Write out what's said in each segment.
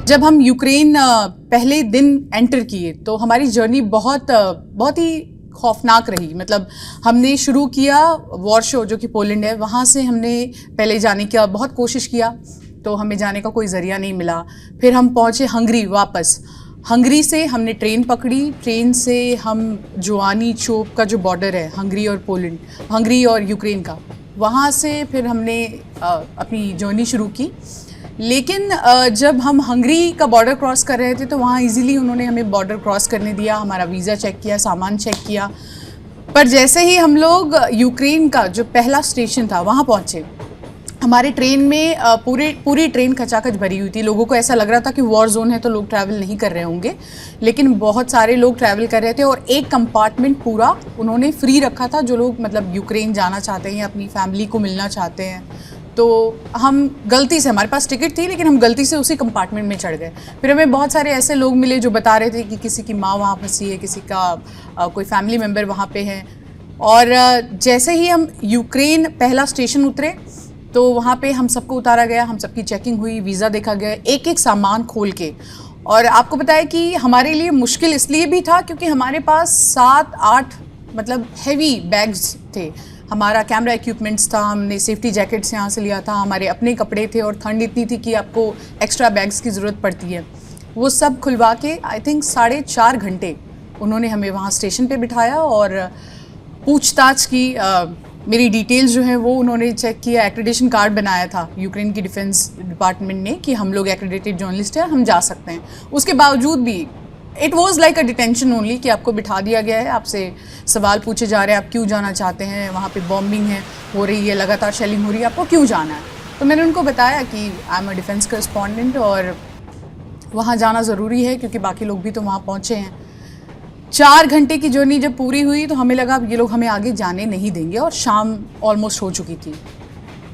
जब हम यूक्रेन पहले दिन एंटर किए तो हमारी जर्नी बहुत ही खौफनाक रही। मतलब हमने शुरू किया वॉर्शो जो कि पोलैंड है, वहाँ से हमने पहले जाने का बहुत कोशिश किया तो हमें जाने का कोई ज़रिया नहीं मिला। फिर हम पहुँचे हंगरी वापस। हंगरी से हमने ट्रेन पकड़ी, ट्रेन से हम जोआनी चोप का जो बॉर्डर है हंगरी और पोलैंड, हंगरी और यूक्रेन का, वहाँ से फिर हमने अपनी जर्नी शुरू की। लेकिन जब हम हंगरी का बॉर्डर क्रॉस कर रहे थे तो वहाँ इजीली उन्होंने हमें बॉर्डर क्रॉस करने दिया, हमारा वीज़ा चेक किया, सामान चेक किया। पर जैसे ही हम लोग यूक्रेन का जो पहला स्टेशन था वहाँ पहुँचे, हमारे ट्रेन में पूरी ट्रेन खचाखच भरी हुई थी। लोगों को ऐसा लग रहा था कि वॉर जोन है तो लोग ट्रैवल नहीं कर रहे होंगे, लेकिन बहुत सारे लोग ट्रैवल कर रहे थे और एक कंपार्टमेंट पूरा उन्होंने फ्री रखा था। जो लोग मतलब यूक्रेन जाना चाहते हैं या अपनी फैमिली को मिलना चाहते हैं, तो हम गलती से, हमारे पास टिकट थी लेकिन हम गलती से उसी कंपार्टमेंट में चढ़ गए। फिर हमें बहुत सारे ऐसे लोग मिले जो बता रहे थे कि किसी की माँ वहाँ फंसी है, किसी का कोई फैमिली मेम्बर वहाँ पे है। और जैसे ही हम यूक्रेन पहला स्टेशन उतरे तो वहाँ पे हम सबको उतारा गया, हम सबकी चेकिंग हुई, वीज़ा देखा गया, एक एक सामान खोल के। और आपको पता है कि हमारे लिए मुश्किल इसलिए भी था क्योंकि हमारे पास 7-8 मतलब हैवी बैग्स थे। हमारा कैमरा इक्विपमेंट्स था, हमने सेफ्टी जैकेट्स यहाँ से लिया था, हमारे अपने कपड़े थे और ठंड इतनी थी कि आपको एक्स्ट्रा बैग्स की ज़रूरत पड़ती है। वो सब खुलवा के आई थिंक 4.5 घंटे उन्होंने हमें वहाँ स्टेशन पे बिठाया और पूछताछ की। मेरी डिटेल्स जो हैं वो उन्होंने चेक किया। एक्रेडिटेशन कार्ड बनाया था यूक्रेन की डिफेंस डिपार्टमेंट ने कि हम लोग एक्रेडिटेड जर्नलिस्ट हैं, हम जा सकते हैं। उसके बावजूद भी it was like a detention only कि आपको बिठा दिया गया है, आपसे सवाल पूछे जा रहे हैं, आप क्यों जाना चाहते हैं, वहाँ पे बॉम्बिंग है हो रही है, लगातार शेलिंग हो रही है, आपको क्यों जाना है। तो मैंने उनको बताया कि I am a defence correspondent और वहाँ जाना ज़रूरी है क्योंकि बाकी लोग भी तो वहाँ पहुँचे हैं। 4 घंटे की जर्नी जब पूरी हुई तो हमें लगा ये लोग हमें आगे जाने नहीं देंगे और शाम ऑलमोस्ट हो चुकी थी।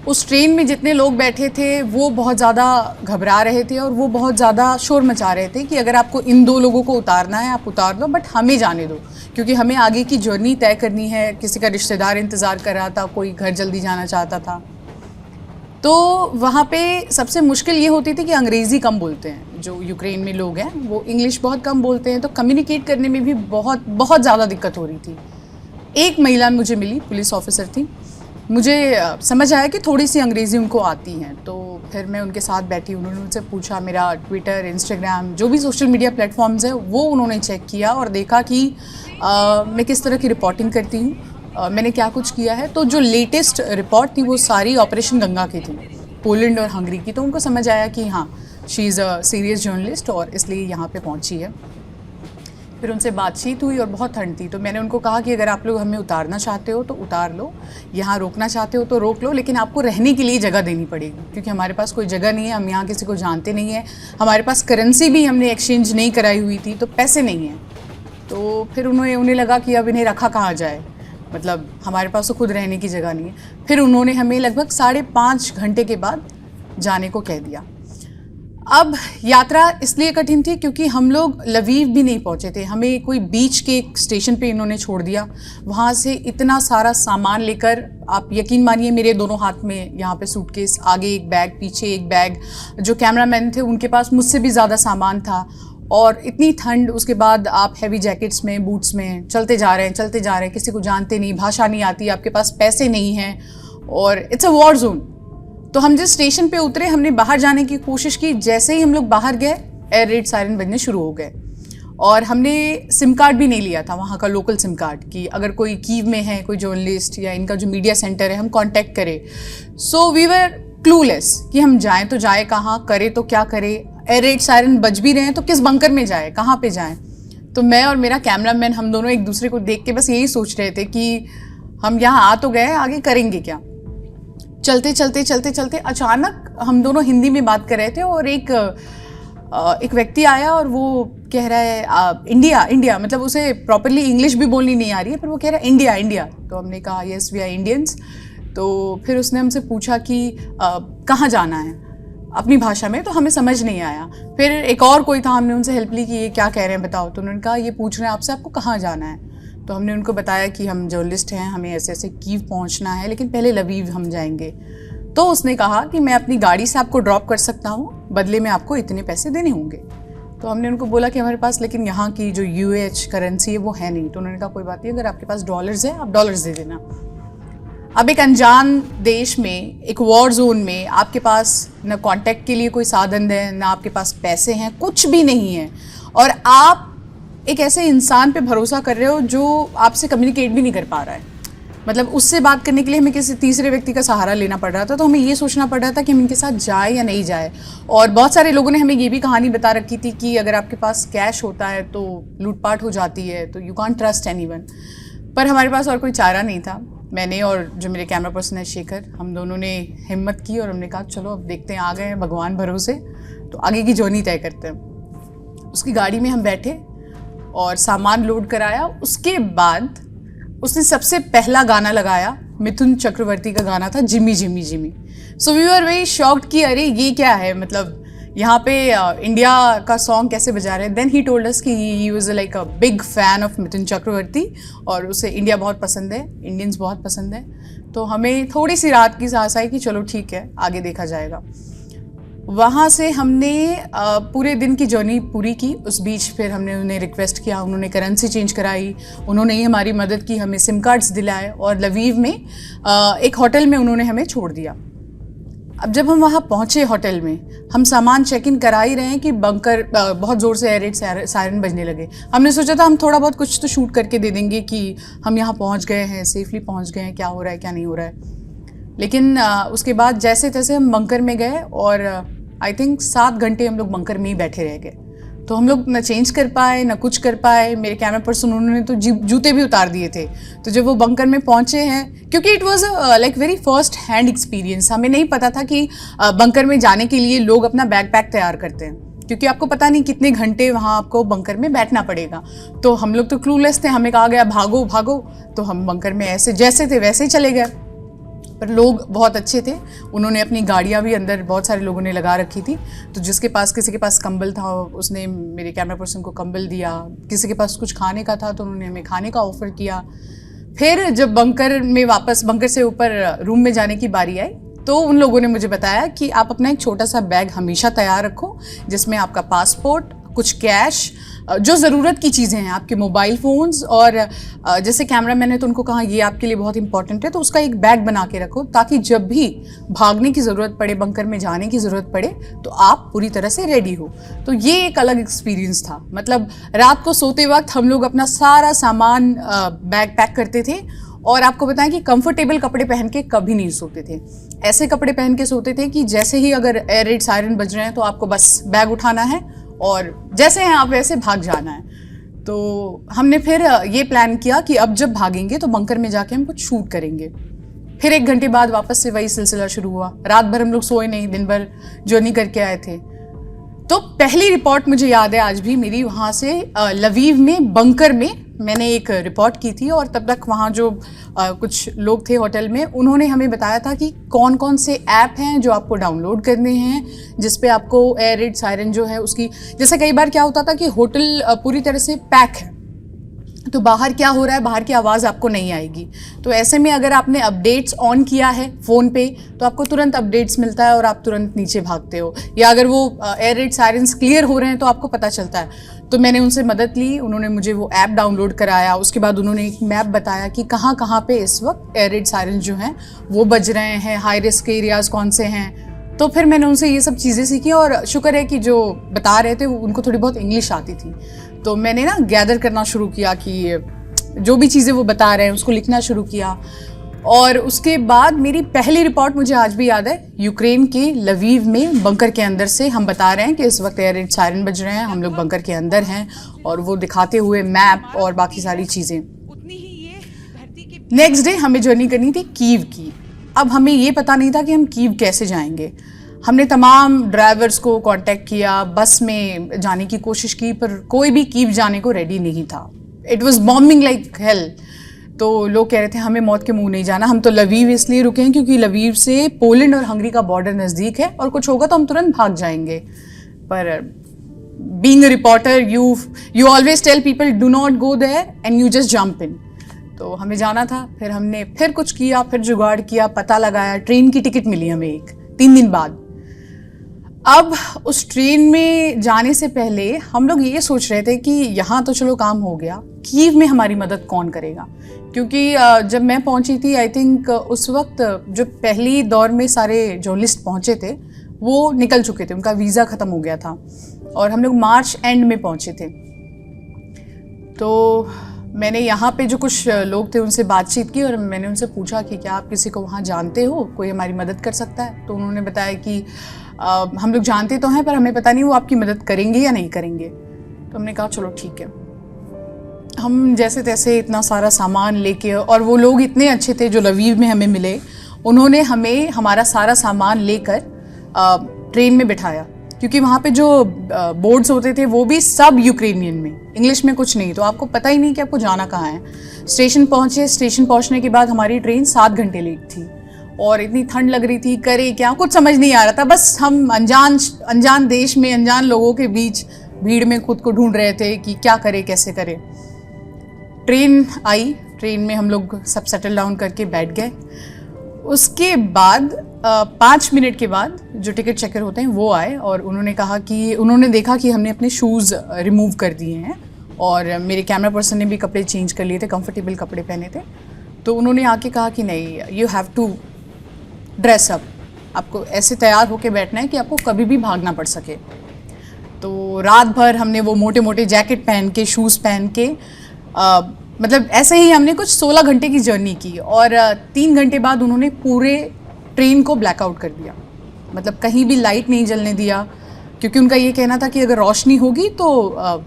उस ट्रेन में जितने लोग बैठे थे वो बहुत ज़्यादा घबरा रहे थे और वो बहुत ज़्यादा शोर मचा रहे थे कि अगर आपको इन 2 लोगों को उतारना है आप उतार दो, बट हमें जाने दो क्योंकि हमें आगे की जर्नी तय करनी है। किसी का रिश्तेदार इंतज़ार कर रहा था, कोई घर जल्दी जाना चाहता था। तो वहाँ पे सबसे मुश्किल ये होती थी कि अंग्रेज़ी कम बोलते हैं जो यूक्रेन में लोग हैं, वो इंग्लिश बहुत कम बोलते हैं, तो कम्युनिकेट करने में भी बहुत बहुत ज़्यादा दिक्कत हो रही थी। एक महिला मुझे मिली, पुलिस ऑफिसर थी, मुझे समझ आया कि थोड़ी सी अंग्रेज़ी उनको आती हैं, तो फिर मैं उनके साथ बैठी। उन्होंने मुझसे पूछा, मेरा ट्विटर, इंस्टाग्राम, जो भी सोशल मीडिया प्लेटफॉर्म्स हैं वो उन्होंने चेक किया और देखा कि मैं किस तरह की रिपोर्टिंग करती हूँ, मैंने क्या कुछ किया है। तो जो लेटेस्ट रिपोर्ट थी वो सारी ऑपरेशन गंगा की थी, पोलैंड और हंगरी की। तो उनको समझ आया कि हाँ, she is a serious journalist और इसलिए यहाँ पे पहुँची है। फिर उनसे बातचीत हुई और बहुत ठंड थी, तो मैंने उनको कहा कि अगर आप लोग हमें उतारना चाहते हो तो उतार लो, यहाँ रोकना चाहते हो तो रोक लो, लेकिन आपको रहने के लिए जगह देनी पड़ेगी क्योंकि हमारे पास कोई जगह नहीं है, हम यहाँ किसी को जानते नहीं हैं, हमारे पास करेंसी भी हमने एक्सचेंज नहीं कराई हुई थी, तो पैसे नहीं हैं। तो फिर उन्हें लगा कि अब इन्हें रखा कहाँ जाए, मतलब हमारे पास तो खुद रहने की जगह नहीं है। फिर उन्होंने हमें लगभग 5.5 घंटे के बाद जाने को कह दिया। अब यात्रा इसलिए कठिन थी क्योंकि हम लोग लवीव भी नहीं पहुंचे थे, हमें कोई बीच के एक स्टेशन पे इन्होंने छोड़ दिया। वहाँ से इतना सारा सामान लेकर, आप यकीन मानिए मेरे दोनों हाथ में यहाँ पे सूटकेस, आगे एक बैग, पीछे एक बैग। जो कैमरामैन थे उनके पास मुझसे भी ज़्यादा सामान था और इतनी ठंड, उसके बाद आप हैवी जैकेट्स में, बूट्स में चलते जा रहे हैं, किसी को जानते नहीं, भाषा नहीं आती, आपके पास पैसे नहीं हैं और इट्स अ वॉर जोन। तो हम जिस स्टेशन पे उतरे, हमने बाहर जाने की कोशिश की। जैसे ही हम लोग बाहर गए, एयर रेड सायरन बजने शुरू हो गए और हमने सिम कार्ड भी नहीं लिया था, वहाँ का लोकल सिम कार्ड, कि अगर कोई कीव में है कोई जर्नलिस्ट या इनका जो मीडिया सेंटर है हम कांटेक्ट करें। सो वी वर क्लूलेस कि हम जाएं तो जाए कहाँ, करें तो क्या करें। एयर रेड सायरन बज भी रहे हैं तो किस बंकर में जाए, कहाँ पे जाएं। तो मैं और मेरा कैमरामैन, हम दोनों एक दूसरे को देख के बस यही सोच रहे थे कि हम यहाँ आ तो गए, आगे करेंगे क्या। चलते अचानक हम दोनों हिंदी में बात कर रहे थे और एक व्यक्ति आया और वो कह रहा है इंडिया, मतलब उसे प्रॉपरली इंग्लिश भी बोलनी नहीं आ रही है, पर वो कह रहा है इंडिया। तो हमने कहा यस वी आर इंडियंस। तो फिर उसने हमसे पूछा कि कहाँ जाना है अपनी भाषा में, तो हमें समझ नहीं आया। फिर एक और कोई था, हमने उनसे हेल्प ली कि ये क्या कह रहे हैं बताओ। तो उन्होंने कहा ये पूछ रहे हैं आपसे, आपको कहाँ जाना है। तो हमने उनको बताया कि हम जर्नलिस्ट हैं, हमें ऐसे ऐसे कीव पहुंचना है, लेकिन पहले लवीव हम जाएंगे। तो उसने कहा कि मैं अपनी गाड़ी से आपको ड्रॉप कर सकता हूँ, बदले में आपको इतने पैसे देने होंगे। तो हमने उनको बोला कि हमारे पास लेकिन यहाँ की जो यूएच करेंसी है वो है नहीं। तो उन्होंने कहा कोई बात नहीं, अगर आपके पास डॉलर्स है आप डॉलर्स दे देना। अब एक अनजान देश में, एक वॉर जोन में, आपके पास न कांटेक्ट के लिए कोई साधन है, ना आपके पास पैसे हैं, कुछ भी नहीं है, और आप एक ऐसे इंसान पे भरोसा कर रहे हो जो आपसे कम्युनिकेट भी नहीं कर पा रहा है। मतलब उससे बात करने के लिए हमें किसी तीसरे व्यक्ति का सहारा लेना पड़ रहा था। तो हमें ये सोचना पड़ रहा था कि हम इनके साथ जाए या नहीं जाए। और बहुत सारे लोगों ने हमें ये भी कहानी बता रखी थी कि अगर आपके पास कैश होता है तो लूटपाट हो जाती है, तो यू कांट ट्रस्ट एनीवन। पर हमारे पास और कोई चारा नहीं था। मैंने और जो मेरे कैमरा पर्सन है शेखर, हम दोनों ने हिम्मत की और हमने कहा चलो अब देखते हैं, आ गए हैं भगवान भरोसे, तो आगे की जर्नी तय करते हैं। उसकी गाड़ी में हम बैठे और सामान लोड कराया। उसके बाद उसने सबसे पहला गाना लगाया, मिथुन चक्रवर्ती का गाना था, Jimmy Jimmy Jimmy. So we were very shocked कि अरे ये क्या है, मतलब यहाँ पे इंडिया का सॉन्ग कैसे बजा रहे हैं। देन ही टोल्ड अस कि he was like a big fan of Mithun Chakraborty और उसे इंडिया बहुत पसंद है, इंडियंस बहुत पसंद है। तो हमें थोड़ी सी रात की सांस आई कि चलो ठीक है, आगे देखा जाएगा। वहाँ से हमने पूरे दिन की जर्नी पूरी की। उस बीच फिर हमने उन्हें रिक्वेस्ट किया, उन्होंने करेंसी चेंज कराई, उन्होंने ही हमारी मदद की, हमें सिम कार्ड्स दिलाए और लवीव में एक होटल में उन्होंने हमें छोड़ दिया। अब जब हम वहाँ पहुँचे होटल में, हम सामान चेक इन करा ही रहे हैं कि बंकर बहुत ज़ोर से एयर रेड सायरन बजने लगे। हमने सोचा था हम थोड़ा बहुत कुछ तो शूट करके दे देंगे कि हम यहाँ पहुँच गए हैं, सेफली पहुँच गए हैं, क्या हो रहा है क्या नहीं हो रहा है। लेकिन उसके बाद जैसे तैसे हम बंकर में गए और आई थिंक 7 घंटे हम लोग बंकर में ही बैठे रह गए। तो हम लोग ना चेंज कर पाए ना कुछ कर पाए। मेरे कैमरा पर्सन उन्होंने तो जूते भी उतार दिए थे। तो जब वो बंकर में पहुंचे हैं, क्योंकि it was like very first hand experience, हमें नहीं पता था कि बंकर में जाने के लिए लोग अपना बैग पैक तैयार करते हैं, क्योंकि आपको पता नहीं कितने घंटे वहाँ आपको बंकर में बैठना पड़ेगा। तो हम लोग तो क्लूलेस थे, हमें कहा गया भागो भागो, तो हम बंकर में ऐसे जैसे थे वैसे ही चले गए। पर लोग बहुत अच्छे थे, उन्होंने अपनी गाड़ियाँ भी अंदर बहुत सारे लोगों ने लगा रखी थी। तो जिसके पास, किसी के पास कंबल था उसने मेरे कैमरा पर्सन को कंबल दिया, किसी के पास कुछ खाने का था तो उन्होंने हमें खाने का ऑफ़र किया। फिर जब बंकर में वापस, बंकर से ऊपर रूम में जाने की बारी आई, तो उन लोगों ने मुझे बताया कि आप अपना एक छोटा सा बैग हमेशा तैयार रखो, जिसमें आपका पासपोर्ट, कुछ कैश, जो ज़रूरत की चीज़ें हैं, आपके मोबाइल फ़ोन्स, और जैसे कैमरामैन है तो उनको कहा ये आपके लिए बहुत इंपॉर्टेंट है, तो उसका एक बैग बना के रखो, ताकि जब भी भागने की ज़रूरत पड़े, बंकर में जाने की ज़रूरत पड़े, तो आप पूरी तरह से रेडी हो। तो ये एक अलग एक्सपीरियंस था। मतलब रात को सोते वक्त हम लोग अपना सारा सामान बैग पैक करते थे, और आपको बताएं कि कंफर्टेबल कपड़े पहन के कभी नहीं सोते थे। ऐसे कपड़े पहन के सोते थे कि जैसे ही अगर एयर रेड सायरन बज रहे हैं तो आपको बस बैग उठाना है और जैसे हैं आप वैसे भाग जाना है। तो हमने फिर ये प्लान किया कि अब जब भागेंगे तो बंकर में जाके हम कुछ शूट करेंगे। फिर 1 घंटे बाद वापस से वही सिलसिला शुरू हुआ। रात भर हम लोग सोए नहीं, दिन भर जर्नी करके आए थे। तो पहली रिपोर्ट मुझे याद है आज भी मेरी, वहाँ से लवीव में बंकर में मैंने एक रिपोर्ट की थी, और तब तक वहाँ जो कुछ लोग थे होटल में, उन्होंने हमें बताया था कि कौन कौन से ऐप हैं जो आपको डाउनलोड करने हैं, जिस पे आपको एयर रेड सायरन जो है उसकी, जैसे कई बार क्या होता था कि होटल पूरी तरह से पैक है, तो बाहर क्या हो रहा है, बाहर की आवाज़ आपको नहीं आएगी। तो ऐसे में अगर आपने अपडेट्स ऑन किया है फ़ोन पे, तो आपको तुरंत अपडेट्स मिलता है और आप तुरंत नीचे भागते हो, या अगर वो एयर रेड सायरन्स क्लियर हो रहे हैं तो आपको पता चलता है। तो मैंने उनसे मदद ली, उन्होंने मुझे वो ऐप डाउनलोड कराया। उसके बाद उन्होंने एक मैप बताया कि कहाँ कहाँ पे इस वक्त एयर रेड सायरन्स जो हैं वो बज रहे हैं, हाई रिस्क एरियाज़ कौन से हैं। तो फिर मैंने उनसे ये सब चीज़ें सीखी, और शुक्र है कि जो बता रहे थे उनको थोड़ी बहुत इंग्लिश आती थी। तो मैंने ना गैदर करना शुरू किया कि जो भी चीज़ें वो बता रहे हैं उसको लिखना शुरू किया। और उसके बाद मेरी पहली रिपोर्ट मुझे आज भी याद है, यूक्रेन के लवीव में बंकर के अंदर से हम बता रहे हैं कि इस वक्त एयर रेड सायरन बज रहे हैं, हम लोग बंकर के अंदर हैं, और वो दिखाते हुए मैप और बाकी सारी चीज़ें। नेक्स्ट डे हमें जर्नी करनी थी कीव की। अब हमें ये पता नहीं था कि हम कीव कैसे जाएंगे। हमने तमाम ड्राइवर्स को कांटेक्ट किया, बस में जाने की कोशिश की, पर कोई भी कीव जाने को रेडी नहीं था। It was bombing like hell. तो लोग कह रहे थे हमें मौत के मुंह नहीं जाना, हम तो लवीव इसलिए रुके हैं क्योंकि लवीव से पोलैंड और हंगरी का बॉर्डर नज़दीक है, और कुछ होगा तो हम तुरंत भाग जाएंगे। पर being a reporter, you always tell people do not go there and you just jump in. तो हमें जाना था, फिर हमने फिर कुछ किया, फिर जुगाड़ किया, पता लगाया, ट्रेन की टिकट मिली हमें एक 3 दिन बाद। अब उस ट्रेन में जाने से पहले हम लोग ये सोच रहे थे कि यहाँ तो चलो काम हो गया, कीव में हमारी मदद कौन करेगा, क्योंकि जब मैं पहुंची थी आई थिंक उस वक्त जो पहली दौर में सारे जर्नलिस्ट पहुंचे थे वो निकल चुके थे, उनका वीज़ा ख़त्म हो गया था और हम लोग मार्च एंड में पहुंचे थे। तो मैंने यहाँ पे जो कुछ लोग थे उनसे बातचीत की और मैंने उनसे पूछा कि क्या आप किसी को वहाँ जानते हो, कोई हमारी मदद कर सकता है। तो उन्होंने बताया कि हम लोग जानते तो हैं पर हमें पता नहीं वो आपकी मदद करेंगे या नहीं करेंगे। तो हमने कहा चलो ठीक है। हम जैसे तैसे इतना सारा सामान लेके, और वो लोग इतने अच्छे थे जो लवीव में हमें मिले, उन्होंने हमें हमारा सारा सामान लेकर ट्रेन में बिठाया, क्योंकि वहाँ पे जो बोर्ड्स होते थे वो भी सब यूक्रेनियन में, इंग्लिश में कुछ नहीं, तो आपको पता ही नहीं कि आपको जाना कहाँ है। स्टेशन पहुँचे, स्टेशन पहुँचने के बाद हमारी ट्रेन 7 घंटे लेट थी और इतनी ठंड लग रही थी, करे क्या कुछ समझ नहीं आ रहा था। बस हम अनजान देश में अनजान लोगों के बीच भीड़ में खुद को ढूंढ रहे थे कि क्या करे कैसे करे। ट्रेन आई, ट्रेन में हम लोग सब सेटल डाउन करके बैठ गए। उसके बाद 5 मिनट के बाद जो टिकट चेकर होते हैं वो आए और उन्होंने कहा कि उन्होंने देखा कि हमने अपने शूज़ रिमूव कर दिए हैं और मेरे कैमरा पर्सन ने भी कपड़े चेंज कर लिए थे, कंफर्टेबल कपड़े पहने थे। तो उन्होंने आके कहा कि नहीं, you have to dress up, आपको ऐसे तैयार होके बैठना है कि आपको कभी भी भागना पड़ सके। तो रात भर हमने वो मोटे मोटे जैकेट पहन के, शूज़ पहन के, मतलब ऐसे ही हमने कुछ 16 घंटे की जर्नी की और 3 घंटे बाद उन्होंने पूरे ट्रेन को ब्लैकआउट कर दिया, मतलब कहीं भी लाइट नहीं जलने दिया, क्योंकि उनका ये कहना था कि अगर रोशनी होगी तो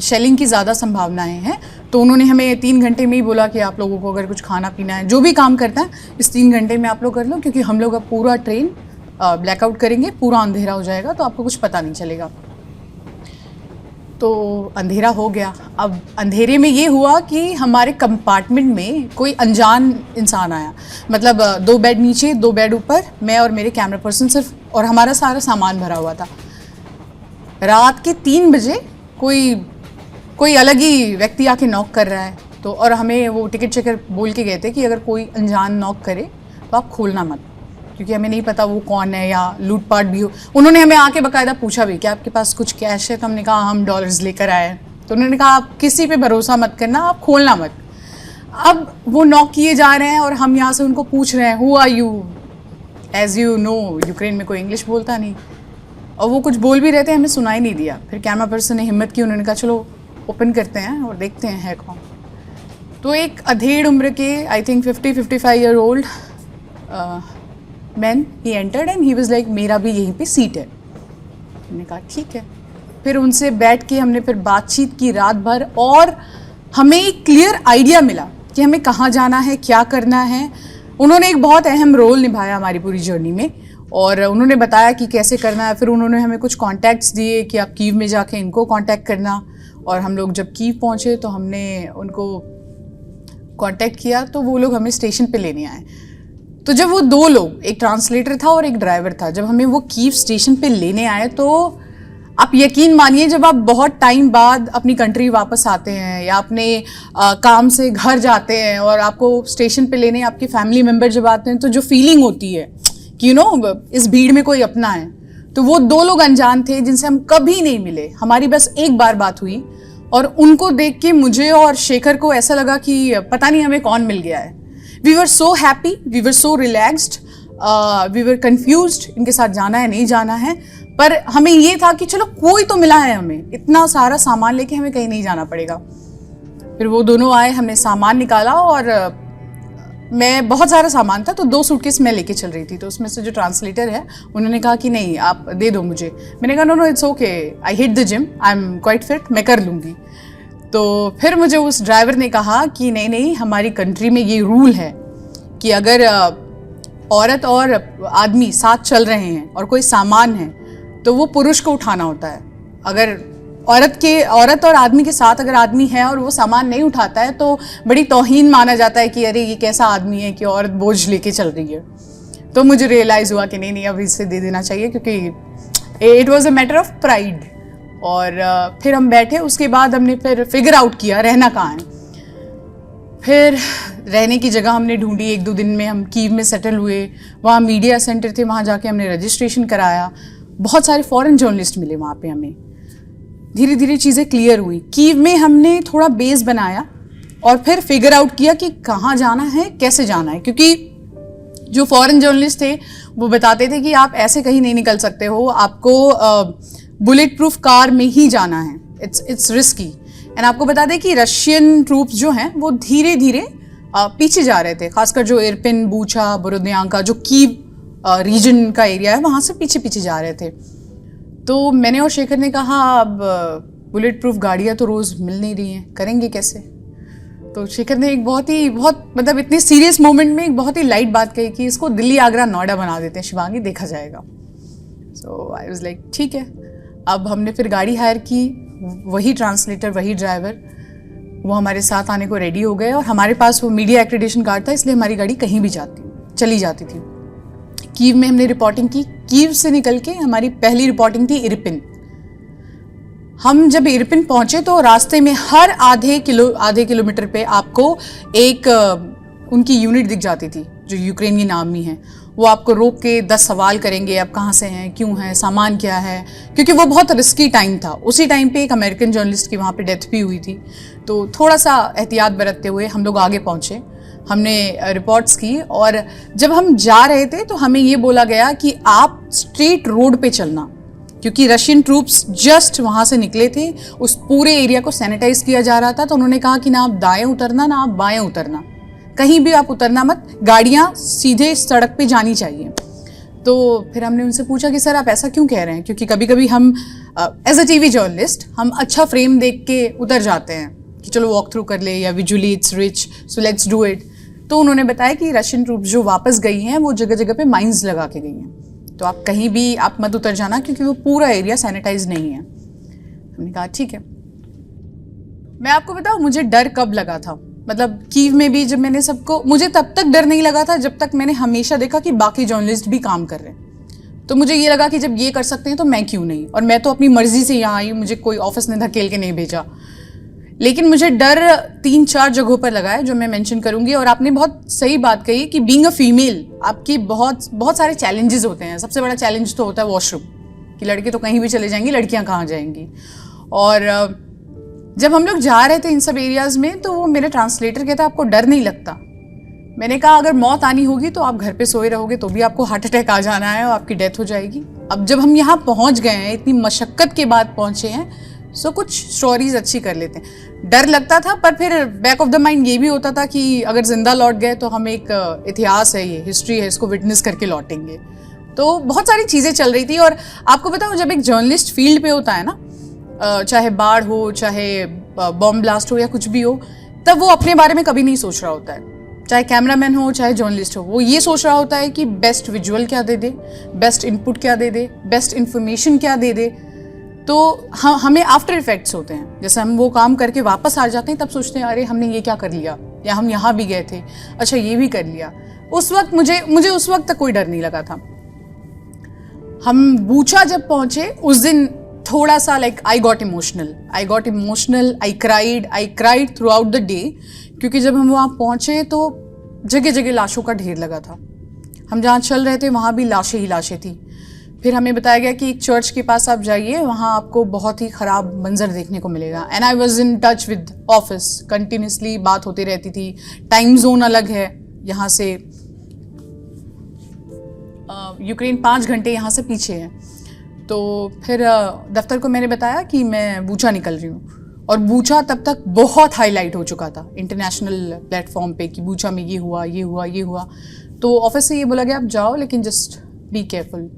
शेलिंग की ज़्यादा संभावनाएं हैं। तो उन्होंने हमें 3 घंटे में ही बोला कि आप लोगों को अगर कुछ खाना पीना है, जो भी काम करता है इस 3 घंटे में आप लोग कर लो, क्योंकि हम लोग अब पूरा ट्रेन ब्लैकआउट करेंगे, पूरा अंधेरा हो जाएगा तो आपको कुछ पता नहीं चलेगा। तो अंधेरा हो गया। अब अंधेरे में ये हुआ कि हमारे कंपार्टमेंट में कोई अनजान इंसान आया, मतलब 2 बेड नीचे 2 बेड ऊपर, मैं और मेरे कैमरा पर्सन सिर्फ, और हमारा सारा सामान भरा हुआ था। रात के 3 बजे कोई अलग ही व्यक्ति आके नॉक कर रहा है। तो और हमें वो टिकट चेकर बोल के गए थे कि अगर कोई अनजान नॉक करे तो आप खोलना मत, क्योंकि हमें नहीं पता वो कौन है या लूटपाट भी हो। उन्होंने हमें आके बाकायदा पूछा भी कि आपके पास कुछ कैश है, तो हमने कहा हम डॉलर्स लेकर आए हैं। तो उन्होंने कहा आप किसी पे भरोसा मत करना, आप खोलना मत। अब वो नॉक किए जा रहे हैं और हम यहाँ से उनको पूछ रहे हैं who are you, as you know Ukraine में कोई इंग्लिश बोलता नहीं, और वो कुछ बोल भी रहे थे, हमें सुनाई नहीं दिया। फिर कैमरा पर्सन ने हिम्मत की, उन्होंने कहा चलो ओपन करते हैं और देखते हैं है कौन। तो एक अधेड़ उम्र के, I think 50-55 year old man, he entered and he was like मेरा भी यहीं पे सीट है। हमने कहा ठीक है। फिर उनसे बैठ के हमने फिर बातचीत की रात भर और हमें एक क्लियर आइडिया मिला कि हमें कहाँ जाना है, क्या करना है। उन्होंने एक बहुत अहम रोल निभाया हमारी पूरी जर्नी में और उन्होंने बताया कि कैसे करना है। फिर उन्होंने हमें कुछ कॉन्टैक्ट्स दिए कि आप कीव में जाके इनको कॉन्टैक्ट करना, और हम लोग जब कीव पहुँचे तो हमने उनको कॉन्टैक्ट किया तो वो लोग हमें स्टेशन पे लेने आए। तो जब वो 2 लोग, एक ट्रांसलेटर था और एक ड्राइवर था, जब हमें वो कीव स्टेशन पे लेने आए तो आप यकीन मानिए जब आप बहुत टाइम बाद अपनी कंट्री वापस आते हैं या अपने काम से घर जाते हैं और आपको स्टेशन पे लेने आपके फैमिली मेम्बर जब आते हैं तो जो फीलिंग होती है कि इस भीड़ में कोई अपना है। तो वो 2 लोग अनजान थे जिनसे हम कभी नहीं मिले, हमारी बस एक बार बात हुई और उनको देख के मुझे और शेखर को ऐसा लगा कि पता नहीं हमें कौन मिल गया है। We were so happy, we were so relaxed, we were confused इनके साथ जाना है नहीं जाना है, पर हमें ये था कि चलो कोई तो मिला है, हमें इतना सारा सामान लेके हमें कहीं नहीं जाना पड़ेगा। फिर वो दोनों आए, हमने सामान निकाला और मैं बहुत सारा सामान था तो 2 सूटकेस मैं लेके चल रही थी। तो उसमें से जो ट्रांसलेटर है उन्होंने कहा कि नहीं आप दे दो मुझे। मैंने कहा no it's okay, I hit the gym, I am quite fit, मैं कर लूँगी। तो फिर मुझे उस ड्राइवर ने कहा कि नहीं हमारी कंट्री में ये रूल है कि अगर औरत और आदमी साथ चल रहे हैं और कोई सामान है तो वो पुरुष को उठाना होता है। अगर औरत और आदमी के साथ अगर आदमी है और वो सामान नहीं उठाता है तो बड़ी तौहीन माना जाता है कि अरे ये कैसा आदमी है कि औरत बोझ लेके चल रही है। तो मुझे रियलाइज़ हुआ कि नहीं अब इसे दे देना चाहिए, क्योंकि it was a matter of pride. और फिर हम बैठे, उसके बाद हमने फिर फिगर आउट किया रहना कहाँ है। फिर रहने की जगह हमने ढूंढी, 1-2 दिन में हम कीव में सेटल हुए। वहाँ मीडिया सेंटर थे, वहाँ जाके हमने रजिस्ट्रेशन कराया। बहुत सारे फॉरेन जर्नलिस्ट मिले वहाँ पे हमें। धीरे धीरे चीज़ें क्लियर हुई। कीव में हमने थोड़ा बेस बनाया और फिर फिगर आउट किया कि कहाँ जाना है, कैसे जाना है, क्योंकि जो फॉरेन जर्नलिस्ट थे वो बताते थे कि आप ऐसे कहीं नहीं निकल सकते हो, आपको बुलेट प्रूफ कार में ही जाना है, इट्स रिस्की। एंड आपको बता दें कि रशियन ट्रूप्स जो हैं वो धीरे धीरे पीछे जा रहे थे, खासकर जो इरपिन, बूचा, बोरोदियांका, जो कीव रीजन का एरिया है वहाँ से पीछे पीछे जा रहे थे। तो मैंने और शेखर ने कहा अब बुलेट प्रूफ गाड़ियाँ तो रोज़ मिल नहीं रही हैं, करेंगे कैसे। तो शेखर ने एक बहुत मतलब इतने सीरियस मोमेंट में एक बहुत ही लाइट बात कही कि इसको दिल्ली, आगरा, नोएडा बना देते हैं शिवांगी, देखा जाएगा। सो आई वाज लाइक ठीक है। अब हमने फिर गाड़ी हायर की, वही ट्रांसलेटर, वही ड्राइवर, वो हमारे साथ आने को रेडी हो गए और हमारे पास वो मीडिया एक्रेडिटेशन कार्ड था, इसलिए हमारी गाड़ी कहीं भी चली जाती थी। कीव में हमने रिपोर्टिंग की। कीव से निकल के हमारी पहली रिपोर्टिंग थी इरपिन। हम जब इरपिन पहुंचे तो रास्ते में हर आधे किलोमीटर पे आपको एक उनकी यूनिट दिख जाती थी जो यूक्रेनियन आर्मी है। वो आपको रोक के 10 सवाल करेंगे, आप कहाँ से हैं, क्यों हैं, सामान क्या है, क्योंकि वो बहुत रिस्की टाइम था। उसी टाइम पे एक अमेरिकन जर्नलिस्ट की वहाँ पे डेथ भी हुई थी। तो थोड़ा सा एहतियात बरतते हुए हम लोग आगे पहुँचे, हमने रिपोर्ट्स की। और जब हम जा रहे थे तो हमें ये बोला गया कि आप स्ट्रेट रोड पे चलना, क्योंकि रशियन ट्रूप्स जस्ट वहाँ से निकले थे, उस पूरे एरिया को सैनिटाइज किया जा रहा था। तो उन्होंने कहा कि ना आप दाएं उतरना, ना आप बाएं उतरना, कहीं भी आप उतरना मत, गाड़ियाँ सीधे सड़क पे जानी चाहिए। तो फिर हमने उनसे पूछा कि सर आप ऐसा क्यों कह रहे हैं, क्योंकि कभी कभी हम एज अ टीवी जर्नलिस्ट हम अच्छा फ्रेम देख के उतर जाते हैं कि चलो वॉक थ्रू कर ले, या visually it's rich so let's do it. तो उन्होंने बताया कि रशियन ट्रूप्स जो वापस गई हैं वो जगह जगह पे माइंस लगा के गई हैं, तो आप कहीं भी आप मत उतर जाना, क्योंकि वो पूरा एरिया सैनिटाइज नहीं है। हमने कहा ठीक है। मैं आपको बताऊं मुझे डर कब लगा था, मतलब कीव में भी जब मैंने सबको, मुझे तब तक डर नहीं लगा था जब तक मैंने हमेशा देखा कि बाकी जर्नलिस्ट भी काम कर रहे हैं। तो मुझे ये लगा कि जब ये कर सकते हैं तो मैं क्यों नहीं, और मैं तो अपनी मर्जी से यहाँ आई हूँ, मुझे कोई ऑफिस ने धकेल के नहीं भेजा। लेकिन मुझे डर 3-4 जगहों पर लगा है जो मैं मेंशन करूंगी। और आपने बहुत सही बात कही कि बीइंग अ फीमेल आपकी बहुत सारे चैलेंजेस होते हैं। सबसे बड़ा चैलेंज तो होता है वॉशरूम, कि लड़के तो कहीं भी चले जाएंगी, लड़कियां कहाँ जाएंगी। और जब हम लोग जा रहे थे इन सब एरियाज में तो वो मेरे ट्रांसलेटर कहता आपको डर नहीं लगता। मैंने कहा अगर मौत आनी होगी तो आप घर पे सोए रहोगे तो भी आपको हार्ट अटैक आ जाना है और आपकी डेथ हो जाएगी। अब जब हम यहाँ पहुँच गए हैं, इतनी मशक्क़त के बाद पहुँचे हैं, सो कुछ स्टोरीज अच्छी कर लेते हैं। डर लगता था, पर फिर बैक ऑफ द माइंड ये भी होता था कि अगर जिंदा लौट गए तो हम एक इतिहास है, ये हिस्ट्री है, इसको विटनेस करके लौटेंगे। तो बहुत सारी चीज़ें चल रही थी। और आपको बताऊँ जब एक जर्नलिस्ट फील्ड पे होता है ना, चाहे बाढ़ हो, चाहे बॉम्ब ब्लास्ट हो या कुछ भी हो, तब वो अपने बारे में कभी नहीं सोच रहा होता है। चाहे कैमरामैन हो, चाहे जर्नलिस्ट हो, वो ये सोच रहा होता है कि बेस्ट विजुअल क्या दे दे, बेस्ट इनपुट क्या दे दे, बेस्ट इन्फॉर्मेशन क्या दे दे। तो हमें आफ्टर इफेक्ट्स होते हैं, जैसे हम वो काम करके वापस आ जाते हैं तब सोचते हैं अरे हमने ये क्या कर लिया, या हम यहाँ भी गए थे, अच्छा ये भी कर लिया। उस वक्त मुझे उस वक्त तक कोई डर नहीं लगा था। हम बूचा जब पहुंचे उस दिन थोड़ा सा like I got emotional, I cried through out the day, क्योंकि जब हम वहाँ पहुँचे तो जगह जगह लाशों का ढेर लगा था। हम जहाँ चल रहे थे वहाँ भी लाशें ही लाशें थी। फिर हमें बताया गया कि एक चर्च के पास आप जाइए, वहाँ आपको बहुत ही ख़राब मंजर देखने को मिलेगा। And I was in touch with office, continuously बात होती रहती थी। टाइम जोन अलग है यहाँ से, यूक्रेन 5 घंटे यहाँ से पीछे है। तो फिर दफ्तर को मैंने बताया कि मैं बूचा निकल रही हूँ, और बूचा तब तक बहुत हाईलाइट हो चुका था इंटरनेशनल प्लेटफॉर्म पे कि बूचा में ये हुआ, ये हुआ, ये हुआ। तो ऑफिस से ये बोला गया आप जाओ, लेकिन जस्ट बी केयरफुल।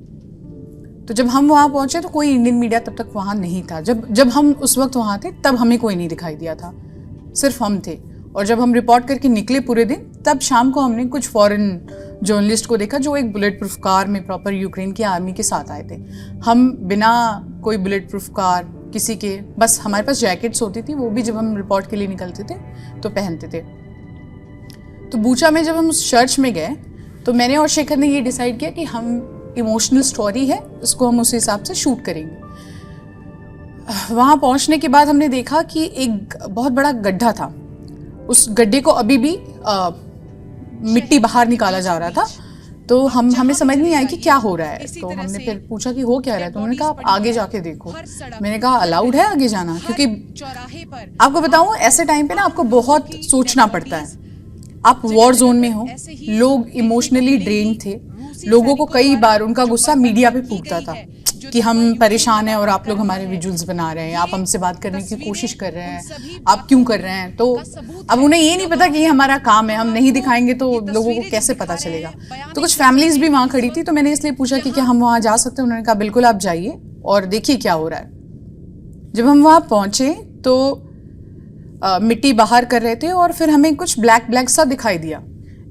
तो जब हम वहाँ पहुँचे तो कोई इंडियन मीडिया तब तक वहाँ नहीं था। जब हम उस वक्त वहाँ थे तब हमें कोई नहीं दिखाई दिया था, सिर्फ हम थे। और जब हम रिपोर्ट करके निकले पूरे दिन, तब शाम को हमने कुछ फॉरेन जर्नलिस्ट को देखा जो एक बुलेट प्रूफ कार में प्रॉपर यूक्रेन की आर्मी के साथ आए थे। हम बिना कोई बुलेट प्रूफ कार किसी के, बस हमारे पास जैकेट्स होती थी, वो भी जब हम रिपोर्ट के लिए निकलते थे तो पहनते थे। तो बूचा में जब हम उस चर्च में गए तो मैंने और शेखर ने ये डिसाइड किया कि हम इमोशनल स्टोरी है, इसको हम उस हिसाब से शूट करेंगे। वहाँ पहुँचने के बाद हमने देखा कि एक बहुत बड़ा गड्ढा था, उस गड्ढे को अभी भी मिट्टी बाहर निकाला जा रहा था। तो हमें समझ नहीं आया कि क्या हो रहा है। तो हमने फिर पूछा कि हो क्या रहा है, तो उन्होंने कहा आप आगे जाके देखो। मैंने कहा अलाउड है आगे जाना? क्योंकि आपको बताऊं ऐसे टाइम पे ना आपको बहुत सोचना पड़ता है। आप वॉर जोन में हो, लोग इमोशनली ड्रेन थे, लोगों को कई बार उनका गुस्सा मीडिया पे फूटता था कि हम परेशान हैं और आप लोग हमारे विजुअल्स बना रहे हैं, आप हमसे बात करने की कोशिश कर रहे हैं, आप क्यों कर रहे हैं। तो अब उन्हें ये नहीं पता कि ये हमारा काम है, हम नहीं दिखाएंगे तो लोगों को कैसे पता चलेगा। तो कुछ फैमिलीज भी वहाँ खड़ी थी, तो मैंने इसलिए पूछा कि क्या हम वहाँ जा सकते हैं। उन्होंने कहा बिल्कुल आप जाइए और देखिए क्या हो रहा है। जब हम वहाँ पहुँचे तो मिट्टी बाहर कर रहे थे और फिर हमें कुछ ब्लैक ब्लैक सा दिखाई दिया,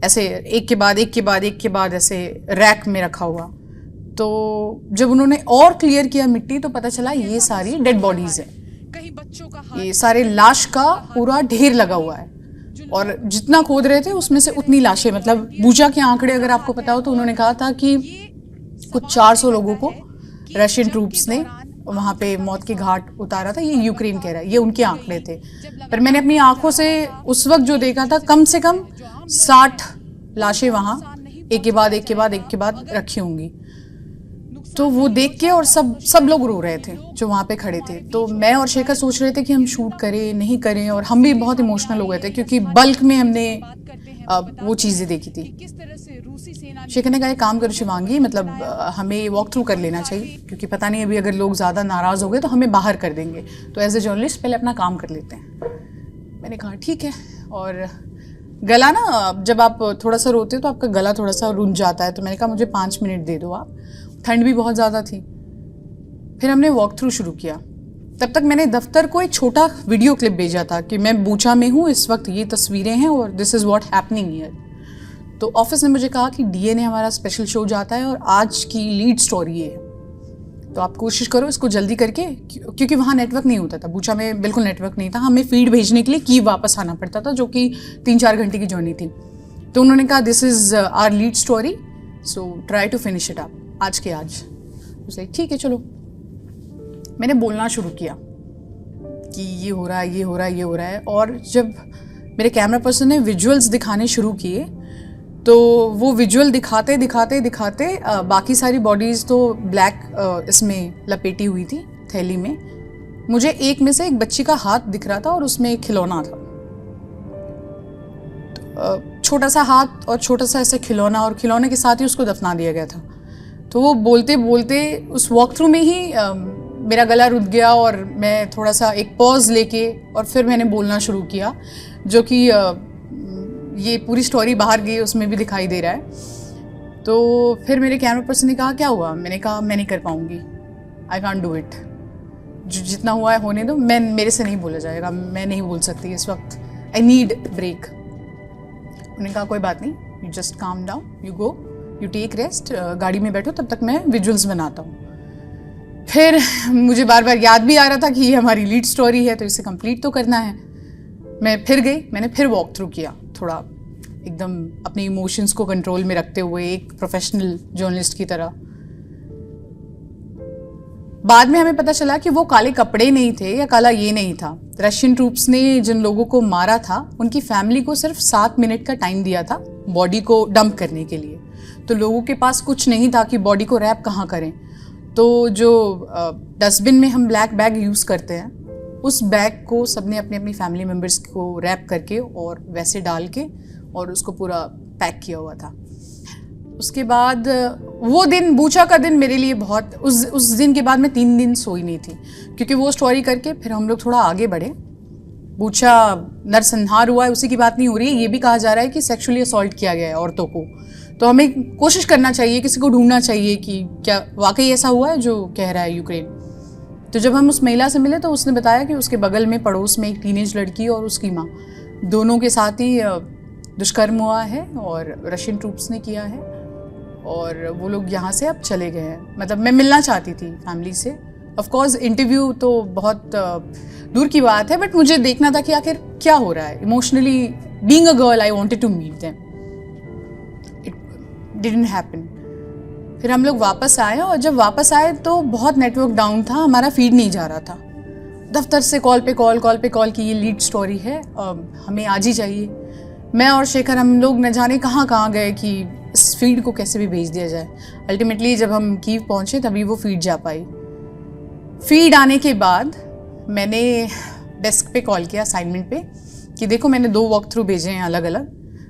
ऐसे एक के बाद एक के बाद एक के बाद ऐसे रैक में रखा हुआ। तो जब उन्होंने और क्लियर किया मिट्टी तो पता चला ये सारी डेड बॉडीज हैं, ये सारे लाश का पूरा ढेर लगा हुआ है। और जितना खोद रहे थे उसमें से उतनी लाशें, मतलब बूचा के आंकड़े अगर आपको पता हो तो उन्होंने कहा था कि कुछ 400 लोगों को रशियन ट्रूप्स ने वहाँ पे मौत के घाट उतारा था। ये यूक्रेन कह रहा है, ये उनके आंकड़े थे। पर मैंने अपनी आंखों से उस वक्त जो देखा था कम से कम 60 लाशें वहाँ एक के बाद एक के बाद एक के बाद रखी होंगी। तो वो देख के और सब लोग रो रहे थे जो वहाँ पे खड़े थे। तो मैं और शेखर सोच रहे थे कि हम शूट करें नहीं करें, और हम भी बहुत इमोशनल हो गए थे क्योंकि बल्क में हमने वो चीज़ें देखी थी। शेखर ने कहा एक काम करो शिवांगी, मतलब हमें वॉक थ्रू कर लेना चाहिए क्योंकि पता नहीं अभी अगर लोग ज़्यादा नाराज़ हो गए तो हमें बाहर कर देंगे, तो एज ए जर्नलिस्ट पहले अपना काम कर लेते हैं। मैंने कहा ठीक है। और गला ना जब आप थोड़ा सा रोते हो तो आपका गला थोड़ा सा रुंझ जाता है, तो मैंने कहा मुझे 5 मिनट दे दो आप। ठंड भी बहुत ज़्यादा थी। फिर हमने वॉक थ्रू शुरू किया। तब तक मैंने दफ्तर को एक छोटा वीडियो क्लिप भेजा था कि मैं बूचा में हूँ इस वक्त, ये तस्वीरें हैं और this is what happening here. तो ऑफिस ने मुझे कहा कि डीएनए हमारा स्पेशल शो जाता है और आज की लीड स्टोरी ये है, तो आप कोशिश करो इसको जल्दी करके, क्योंकि वहाँ नेटवर्क नहीं होता था, बूचा में बिल्कुल नेटवर्क नहीं था। हमें फीड भेजने के लिए कीव वापस आना पड़ता था, जो कि 3-4 घंटे की जर्नी थी। तो उन्होंने कहा this is our lead story, so try to finish it up आज के आज। उसे ठीक है चलो। मैंने बोलना शुरू किया कि ये हो रहा है, ये हो रहा है, ये हो रहा है। और जब मेरे कैमरा पर्सन ने विजुअल्स दिखाने शुरू किए तो वो विजुअल दिखाते दिखाते दिखाते बाकी सारी बॉडीज़ तो ब्लैक इसमें लपेटी हुई थी थैली में। मुझे एक में से एक बच्ची का हाथ दिख रहा था और उसमें एक खिलौना था, छोटा सा हाथ और छोटा सा ऐसे खिलौना, और खिलौने के साथ ही उसको दफना दिया गया था। तो वो बोलते बोलते उस वॉक थ्रू में ही मेरा गला रुक गया और मैं थोड़ा सा एक पॉज लेके और फिर मैंने बोलना शुरू किया, जो कि ये पूरी स्टोरी बाहर गई उसमें भी दिखाई दे रहा है। तो फिर मेरे कैमरा पर्सन ने कहा क्या हुआ? मैंने कहा मैं नहीं कर पाऊँगी, आई कांट डू इट, जितना हुआ है होने दो, मेरे से नहीं बोला जाएगा, मैं नहीं बोल सकती इस वक्त, आई नीड ब्रेक। उन्होंने कहा कोई बात नहीं, you just calm down, you go, you take rest, गाड़ी में बैठो, तब तक मैं विजुअल्स बनाता हूँ। फिर मुझे बार बार याद भी आ रहा था कि ये हमारी लीड स्टोरी है तो इसे कंप्लीट तो करना है। मैं फिर गई, मैंने फिर वॉक थ्रू किया, थोड़ा एकदम अपने इमोशंस को कंट्रोल में रखते हुए एक प्रोफेशनल जर्नलिस्ट की तरह। बाद में हमें पता चला कि वो काले कपड़े नहीं थे या काला ये नहीं था। रशियन ट्रूप्स ने जिन लोगों को मारा था उनकी फैमिली को सिर्फ 7 मिनट का टाइम दिया था बॉडी को डंप करने के लिए। तो लोगों के पास कुछ नहीं था कि बॉडी को रैप कहाँ करें। तो जो डस्टबिन में हम ब्लैक बैग यूज़ करते हैं, उस बैग को सबने अपने अपनी फैमिली मेम्बर्स को रैप करके और वैसे डाल के और उसको पूरा पैक किया हुआ था। उसके बाद वो दिन, बूचा का दिन मेरे लिए बहुत, उस दिन के बाद मैं 3 दिन सोई नहीं थी, क्योंकि वो स्टोरी करके फिर हम लोग थोड़ा आगे बढ़े। बूचा नरसंहार हुआ है उसी की बात नहीं हो रही है, ये भी कहा जा रहा है कि सेक्सुअली असॉल्ट किया गया है औरतों को। तो हमें कोशिश करना चाहिए, किसी को ढूंढना चाहिए कि क्या वाकई ऐसा हुआ है जो कह रहा है यूक्रेन। तो जब हम उस महिला से मिले तो उसने बताया कि उसके बगल में पड़ोस में एक टीनेज लड़की और उसकी माँ, दोनों के साथ ही दुष्कर्म हुआ है और रशियन ट्रूप्स ने किया है, और वो लोग यहाँ से अब चले गए हैं। मतलब मैं मिलना चाहती थी फैमिली से, ऑफ कोर्स इंटरव्यू तो बहुत दूर की बात है, बट मुझे देखना था कि आखिर क्या हो रहा है। Emotionally being a girl I wanted to meet them, it didn't happen. फिर हम लोग वापस आए, और जब वापस आए तो बहुत नेटवर्क डाउन था, हमारा फीड नहीं जा रहा था। दफ्तर से कॉल पे कॉल की ये लीड स्टोरी है, हमें आज ही चाहिए। मैं और शेखर हम लोग न जाने कहाँ कहाँ गए कि इस फीड को कैसे भी भेज दिया जाए। अल्टीमेटली जब हम कीव पहुँचे तभी वो फीड जा पाई। फीड आने के बाद मैंने डेस्क पे कॉल किया असाइनमेंट पे कि देखो मैंने 2 वॉक थ्रू भेजे हैं अलग अलग,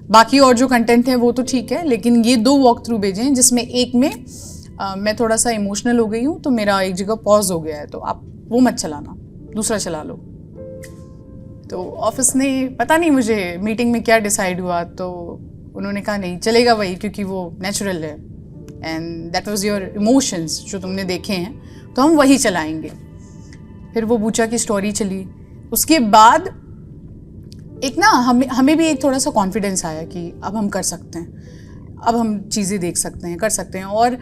बाकी और जो कंटेंट है वो तो ठीक है, लेकिन ये 2 वॉक थ्रू भेजे हैं जिसमें एक में मैं थोड़ा सा इमोशनल हो गई हूँ, तो मेरा एक जगह पॉज हो गया है, तो आप वो मत चलाना, दूसरा चला लो। तो ऑफिस ने पता नहीं मुझे मीटिंग में क्या डिसाइड हुआ, तो उन्होंने कहा नहीं चलेगा वही, क्योंकि वो नेचुरल है and that was your emotions जो तुमने देखे हैं, तो हम वही चलाएंगे। फिर वो बूचा की स्टोरी चली। उसके बाद एक ना हमें भी एक थोड़ा सा कॉन्फिडेंस आया कि अब हम कर सकते हैं, अब हम चीज़ें देख सकते हैं, कर सकते हैं। और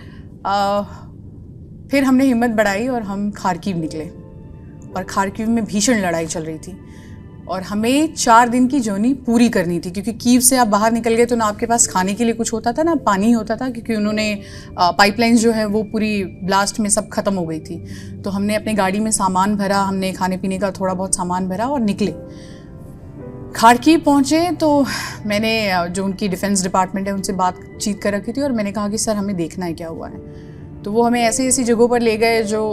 फिर हमने हिम्मत बढ़ाई और हम खारकीव निकले, और खारकीव में भीषण लड़ाई चल रही थी और हमें 4 दिन की जर्नी पूरी करनी थी, क्योंकि कीव से आप बाहर निकल गए तो ना आपके पास खाने के लिए कुछ होता था ना पानी होता था, क्योंकि उन्होंने पाइपलाइंस जो है वो पूरी ब्लास्ट में सब खत्म हो गई थी। तो हमने अपने गाड़ी में सामान भरा, हमने खाने पीने का थोड़ा बहुत सामान भरा और निकले। खारकीव पहुँचे तो मैंने जो उनकी डिफेंस डिपार्टमेंट है उनसे बातचीत कर रखी थी और मैंने कहा कि सर हमें देखना है क्या हुआ है। तो वो हमें ऐसी ऐसी जगहों पर ले गए जो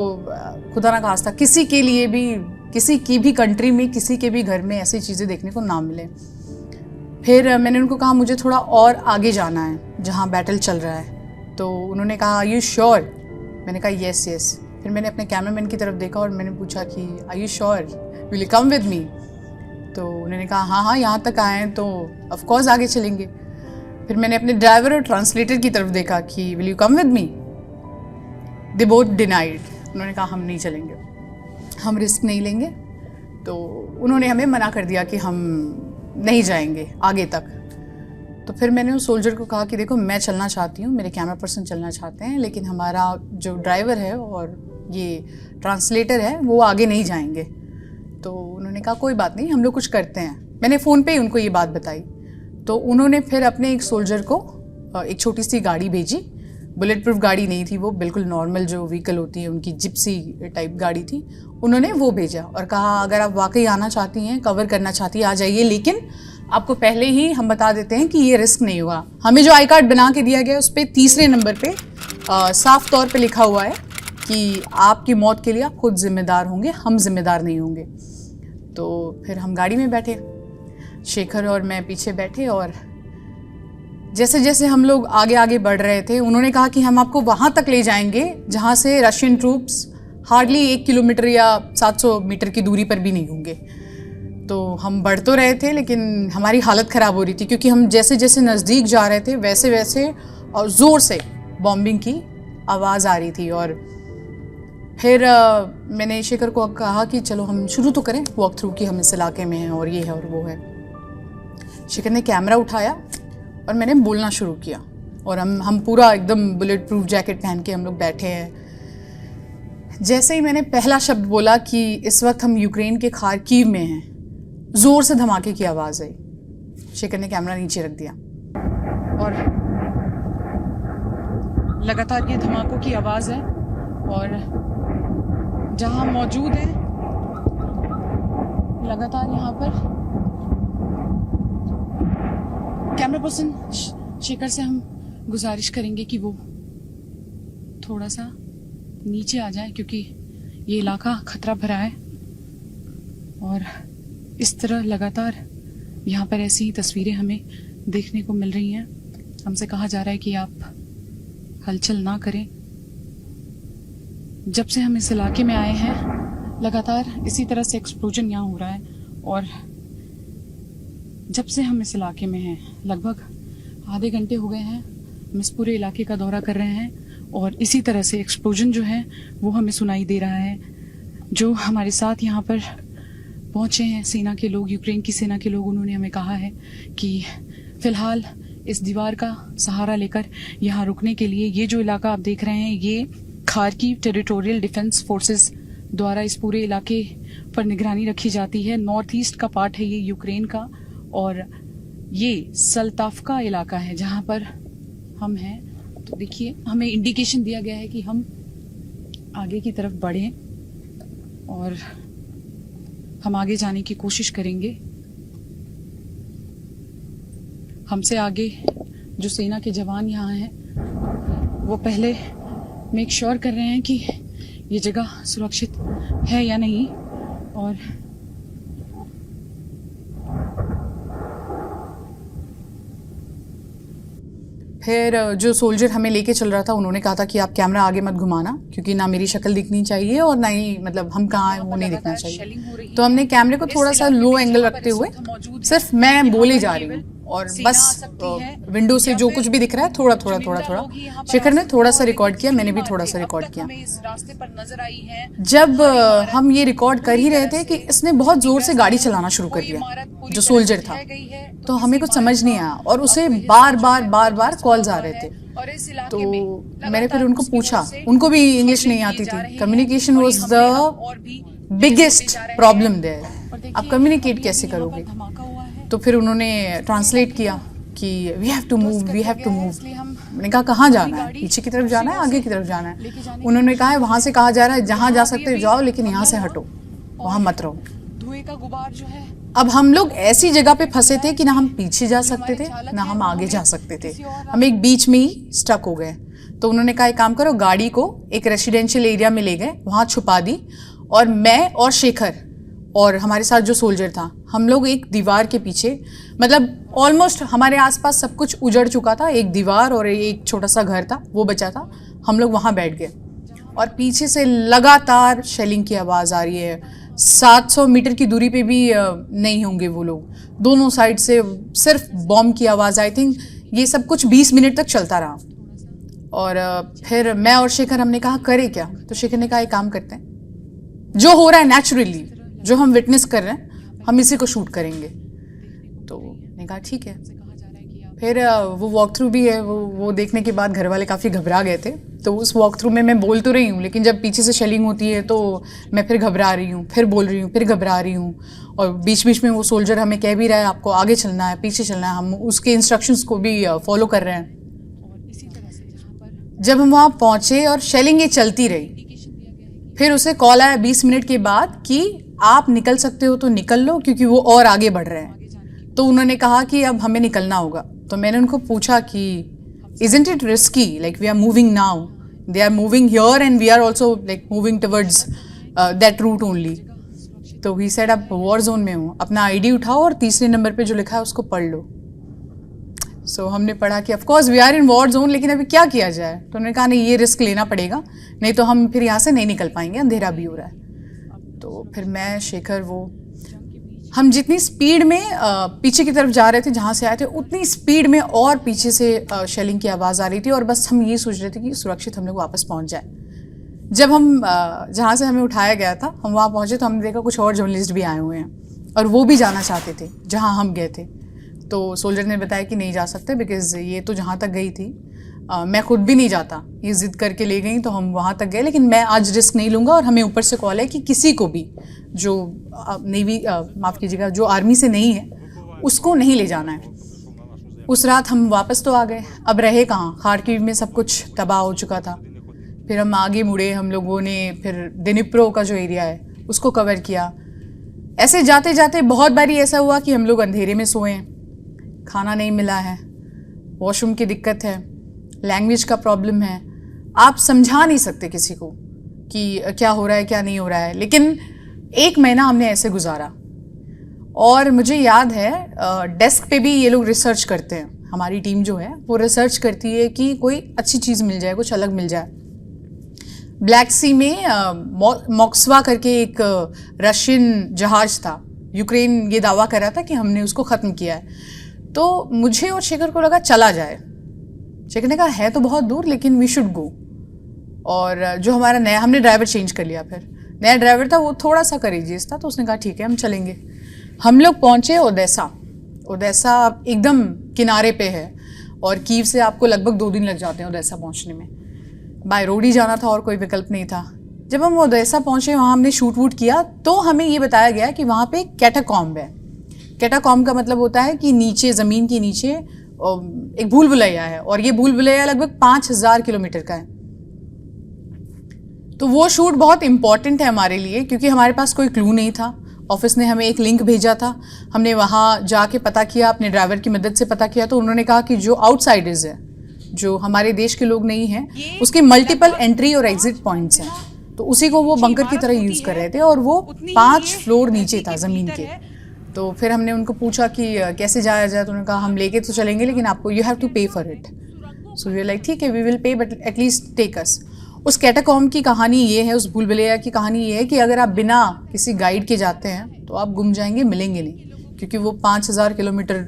खुदा ना खास्ता किसी के लिए भी, किसी की भी कंट्री में, किसी के भी घर में ऐसी चीज़ें देखने को ना मिले। फिर मैंने उनको कहा मुझे थोड़ा और आगे जाना है जहाँ बैटल चल रहा है। तो उन्होंने कहा आर यू श्योर? मैंने कहा येस येस। फिर मैंने अपने कैमरामैन की तरफ देखा और मैंने पूछा कि are you sure, will you come with me? तो उन्होंने कहा हाँ हाँ यहाँ तक आए हैं तो ऑफ कोर्स आगे चलेंगे। फिर मैंने अपने ड्राइवर और ट्रांसलेटर की तरफ देखा कि will you come with me? They both denied. उन्होंने कहा हम नहीं चलेंगे, हम रिस्क नहीं लेंगे। तो उन्होंने हमें मना कर दिया कि हम नहीं जाएंगे आगे तक। तो फिर मैंने उस सोल्जर को कहा कि देखो मैं चलना चाहती हूँ, मेरे कैमरा पर्सन चलना चाहते हैं, लेकिन हमारा जो ड्राइवर है और ये ट्रांसलेटर है वो आगे नहीं जाएंगे। तो उन्होंने कहा कोई बात नहीं, हम लोग कुछ करते हैं। मैंने फ़ोन पे ही उनको ये बात बताई। तो उन्होंने फिर अपने एक सोल्जर को एक छोटी सी गाड़ी भेजी, बुलेट प्रूफ गाड़ी नहीं थी वो, बिल्कुल नॉर्मल जो व्हीकल होती है उनकी जिप्सी टाइप गाड़ी थी, उन्होंने वो भेजा और कहा अगर आप वाकई आना चाहती हैं, कवर करना चाहती हैं, आ जाइए, लेकिन आपको पहले ही हम बता देते हैं कि ये रिस्क नहीं होगा। हमें जो आई कार्ड बना के दिया गया उस पर 3रे नंबर पे साफ तौर पे लिखा हुआ है कि आपकी मौत के लिए आप खुद जिम्मेदार होंगे, हम जिम्मेदार नहीं होंगे। तो फिर हम गाड़ी में बैठे, शेखर और मैं पीछे बैठे, और जैसे जैसे हम लोग आगे आगे बढ़ रहे थे उन्होंने कहा कि हम आपको वहाँ तक ले जाएंगे जहाँ से रशियन ट्रूप्स हार्डली 1 किलोमीटर या 700 मीटर की दूरी पर भी नहीं होंगे। तो हम बढ़ तो रहे थे लेकिन हमारी हालत ख़राब हो रही थी, क्योंकि हम जैसे जैसे नज़दीक जा रहे थे वैसे वैसे और ज़ोर से बॉम्बिंग की आवाज़ आ रही थी। और फिर मैंने शेखर को कहा कि चलो हम शुरू तो करें वॉक थ्रू की, हम इस इलाके में हैं और ये है और वो है। शेखर ने कैमरा उठाया और मैंने बोलना शुरू किया, और हम पूरा एकदम बुलेट प्रूफ जैकेट पहन के हम लोग बैठे हैं। जैसे ही मैंने पहला शब्द बोला कि इस वक्त हम यूक्रेन के खारकीव में हैं, ज़ोर से धमाके की आवाज़ आई। शेखर ने कैमरा नीचे रख दिया और लगातार ये धमाकों की आवाज़ है, और जहाँ हम मौजूद हैं लगातार यहाँ पर कैमरा पर्सन शेखर से हम गुजारिश करेंगे कि वो थोड़ा सा नीचे आ जाए, क्योंकि ये इलाका खतरा भरा है। और इस तरह लगातार यहाँ पर ऐसी तस्वीरें हमें देखने को मिल रही हैं। हमसे कहा जा रहा है कि आप हलचल ना करें। जब से हम इस इलाके में आए हैं लगातार इसी तरह से एक्सप्लोजन यहाँ हो रहा है, और जब से हम इस इलाके में हैं लगभग आधे घंटे हो गए हैं हम इस पूरे इलाके का दौरा कर रहे हैं, और इसी तरह से एक्सप्लोजन जो है वो हमें सुनाई दे रहा है। जो हमारे साथ यहाँ पर पहुँचे हैं सेना के लोग, यूक्रेन की सेना के लोग, उन्होंने हमें कहा है कि फ़िलहाल इस दीवार का सहारा लेकर यहाँ रुकने के लिए, ये जो इलाका आप देख रहे हैं ये खारकीव टेरिटोरियल डिफेंस फोर्सेस द्वारा इस पूरे इलाके पर निगरानी रखी जाती है। नॉर्थ ईस्ट का पार्ट है ये यूक्रेन का, और ये सल्ताफका इलाका है जहाँ पर हम हैं। तो देखिए हमें इंडिकेशन दिया गया है कि हम आगे की तरफ बढ़ें, और हम आगे जाने की कोशिश करेंगे। हमसे आगे जो सेना के जवान यहाँ हैं वो पहले मेक श्योर कर रहे हैं कि ये जगह सुरक्षित है या नहीं। और फिर जो सोल्जर हमें लेके चल रहा था उन्होंने कहा था कि आप कैमरा आगे मत घुमाना, क्योंकि ना मेरी शक्ल दिखनी चाहिए और ना ही मतलब हम कहाँ हैं वो नहीं दिखना चाहिए। तो हमने कैमरे को थोड़ा सा लो एंगल रखते हुए सिर्फ मैं बोले जा रही हूँ और बस विंडो से जो कुछ भी दिख रहा है थोड़ा थोड़ा थोड़ा थोड़ा शेखर ने थोड़ा सा रिकॉर्ड किया, मैंने भी थोड़ा सा रिकॉर्ड किया। जब हम ये रिकॉर्ड कर ही रहे थे कि इसने बहुत जोर से गाड़ी चलाना शुरू कर दिया जो सोल्जर था, तो हमें कुछ समझ नहीं आया और उसे बार बार कॉल्स आ रहे थे। तो मैंने फिर उनको पूछा, उनको भी इंग्लिश नहीं आती थी। Communication was the biggest problem there. आप कम्युनिकेट कैसे करोगे? तो फिर उन्होंने ट्रांसलेट किया कि we have to move, we have to move. मैंने कहा कहाँ जाना है? पीछे की तरफ जाना है, आगे की तरफ जाना है? उन्होंने कहा है वहाँ से कहा जा रहा है जहाँ जा सकते जाओ, लेकिन यहाँ से हटो, वहाँ मत रहो। धुएं का गुबार जो है। अब हम लोग ऐसी जगह पे फंसे थे कि ना हम पीछे जा सकते थे ना हम आगे जा सकते थे, हम एक बीच में ही स्टक हो गए। तो उन्होंने कहा एक काम करो, गाड़ी को एक रेसिडेंशियल एरिया में ले गए, वहाँ छुपा दी और मैं और शेखर और हमारे साथ जो सोल्जर था, हम लोग एक दीवार के पीछे, मतलब ऑलमोस्ट हमारे आसपास सब कुछ उजड़ चुका था, एक दीवार और एक छोटा सा घर था वो बचा था, हम लोग वहाँ बैठ गए और पीछे से लगातार शेलिंग की आवाज़ आ रही है। 700 मीटर की दूरी पे भी नहीं होंगे वो लोग, दोनों साइड से सिर्फ बॉम्ब की आवाज़। आई थिंक ये सब कुछ 20 मिनट तक चलता रहा। और फिर मैं और शेखर हमने कहा करे क्या? तो शेखर ने कहा एक काम करते हैं, जो हो रहा है नेचुरली, जो हम विटनेस कर रहे हैं, हम इसी को शूट करेंगे। तो मैंने कहा ठीक है। फिर वो वॉक थ्रू भी है, वो देखने के बाद घर वाले काफ़ी घबरा गए थे। तो उस वॉक थ्रू में मैं बोल तो रही हूँ, लेकिन जब पीछे से शेलिंग होती है तो मैं फिर घबरा रही हूँ, फिर बोल रही हूँ, फिर घबरा रही हूँ। और बीच बीच में वो सोल्जर हमें कह भी रहा है आपको आगे चलना है, पीछे चलना है, हम उसके इंस्ट्रक्शंस को भी फॉलो कर रहे हैं। जब हम वहाँ पहुँचे और शेलिंग ये चलती रही, फिर उसे कॉल आया 20 मिनट के बाद कि आप निकल सकते हो तो निकल लो, क्योंकि वो और आगे बढ़ रहे हैं। तो उन्होंने कहा कि अब हमें निकलना होगा। तो मैंने उनको पूछा कि isn't it risky, like we are moving now, they are moving here and we are also like moving towards that route only. तो he said आप वॉर जोन में हो, अपना आईडी उठाओ और तीसरे नंबर पे जो लिखा है उसको पढ़ लो। सो हमने पढ़ा कि of course we are in war zone, लेकिन अभी क्या किया जाए? तो उन्होंने कहा नहीं, ये रिस्क लेना पड़ेगा, नहीं तो हम फिर यहाँ से नहीं निकल पाएंगे, अंधेरा भी हो रहा है। तो फिर मैं, शेखर, वो हम जितनी स्पीड में पीछे की तरफ जा रहे थे जहाँ से आए थे, उतनी स्पीड में और पीछे से शेलिंग की आवाज़ आ रही थी और बस हम ये सोच रहे थे कि सुरक्षित हम लोग वापस पहुँच जाए। जब हम जहाँ से हमें उठाया गया था हम वहाँ पहुँचे तो हमने देखा कुछ और जर्नलिस्ट भी आए हुए हैं और वो भी जाना चाहते थे जहाँ हम गए थे। तो सोल्जर ने बताया कि नहीं जा सकते, बिकॉज़ ये तो जहाँ तक गई थी मैं खुद भी नहीं जाता, ये ज़िद करके ले गई तो हम वहाँ तक गए, लेकिन मैं आज रिस्क नहीं लूँगा। और हमें ऊपर से कॉल है कि किसी को भी जो नेवी माफ़ कीजिएगा जो आर्मी से नहीं है उसको नहीं ले जाना है। उस रात हम वापस तो आ गए, अब रहे कहाँ? खार्किव में सब कुछ तबाह हो चुका था। फिर हम आगे मुड़े, हम लोगों ने फिर दिनिप्रो का जो एरिया है उसको कवर किया। ऐसे जाते जाते बहुत बारी ऐसा हुआ कि हम लोग अंधेरे में सोए, खाना नहीं मिला है, वॉशरूम की दिक्कत है, लैंग्वेज का प्रॉब्लम है, आप समझा नहीं सकते किसी को कि क्या हो रहा है क्या नहीं हो रहा है। लेकिन 1 महीना हमने ऐसे गुजारा। और मुझे याद है डेस्क पे भी ये लोग रिसर्च करते हैं, हमारी टीम जो है वो रिसर्च करती है कि कोई अच्छी चीज़ मिल जाए, कुछ अलग मिल जाए। ब्लैक सी में मॉक्सवा करके एक रशियन जहाज था, यूक्रेन ये दावा कर रहा था कि हमने उसको ख़त्म किया है। तो मुझे और शेखर को लगा चला जाए। शेखर ने कहा है तो बहुत दूर लेकिन वी शुड गो। और जो हमारा नया, हमने ड्राइवर चेंज कर लिया, फिर नया ड्राइवर था वो थोड़ा सा करेजियस था, तो उसने कहा ठीक है हम चलेंगे। हम लोग पहुँचे ओडेसा। ओडेसा एकदम किनारे पे है और कीव से आपको लगभग 2 दिन लग जाते हैं ओडेसा पहुँचने में। बाय रोड ही जाना था और कोई विकल्प नहीं था। जब हम ओडेसा पहुँचे वहाँ हमने शूट वूट किया तो हमें ये बताया गया कि वहाँ पे कैटाकॉम्ब है। कैटाकॉम्ब का मतलब होता है कि नीचे, ज़मीन के नीचे एक भूल भुलैया है और ये भूल भुलैया लगभग 5000 किलोमीटर का है। तो वो शूट बहुत इम्पॉर्टेंट है हमारे लिए क्योंकि हमारे पास कोई क्लू नहीं था ऑफिस ने हमें एक लिंक भेजा था, हमने वहाँ जाके पता किया, अपने ड्राइवर की मदद से पता किया, तो उन्होंने कहा कि जो आउटसाइडर्स है, जो हमारे देश के लोग नहीं हैं, उसके मल्टीपल एंट्री और एग्जिट पॉइंट्स हैं, तो उसी को वो बंकर की तरह यूज़ कर रहे थे और वो 5 फ्लोर नीचे था ज़मीन के। तो फिर हमने उनको पूछा कि कैसे जाया जाए, तो उन्होंने कहा हम लेके तो चलेंगे लेकिन आपको you have to pay for it. So we are like ठीक है, we will pay but at least take us. उस कैटाकॉम्ब की कहानी ये है, उस भूल भुलैया की कहानी ये है कि अगर आप बिना किसी गाइड के जाते हैं तो आप गुम जाएंगे, मिलेंगे नहीं, क्योंकि वो 5000 किलोमीटर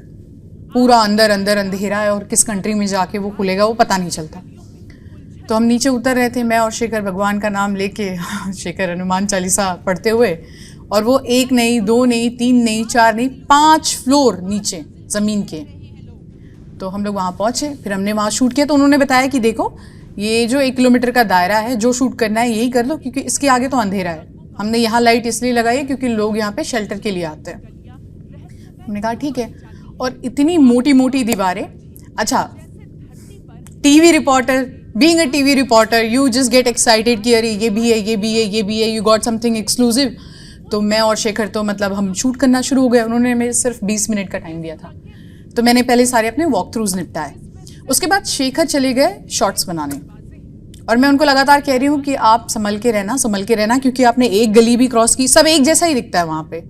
पूरा अंदर अंदर अंधेरा है और किस कंट्री में जाके वो खुलेगा वो पता नहीं चलता। तो हम नीचे उतर रहे थे, मैं और शेखर भगवान का नाम लेके शेखर हनुमान चालीसा पढ़ते हुए, और वो 1 नहीं 2 नहीं 3 नहीं 4 नहीं 5 फ्लोर नीचे ज़मीन के। तो हम लोग वहाँ पहुँचे, फिर हमने वहाँ शूट किया। तो उन्होंने बताया कि देखो ये जो 1 किलोमीटर का दायरा है, जो शूट करना है यही कर लो, क्योंकि इसके आगे तो अंधेरा है। हमने यहाँ लाइट इसलिए लगाई है क्योंकि लोग यहाँ पे शेल्टर के लिए आते हैं। हमने कहा ठीक है। और इतनी मोटी मोटी दीवारें। अच्छा, TV reporter, being a TV reporter you just get excited कि अरे ये भी है, ये भी है, ये भी है, यू गॉट समथिंग एक्सक्लूसिव। तो मैं और शेखर तो मतलब हम शूट करना शुरू हो गए। उन्होंने हमें सिर्फ 20 मिनट का टाइम दिया था, तो मैंने पहले सारे अपने वॉक थ्रूज निपटाए। उसके बाद शेखर चले गए शॉर्ट्स बनाने, और मैं उनको लगातार कह रही हूँ कि आप संभल के रहना, क्योंकि आपने एक गली भी क्रॉस की, सब एक जैसा ही दिखता है वहाँ पे,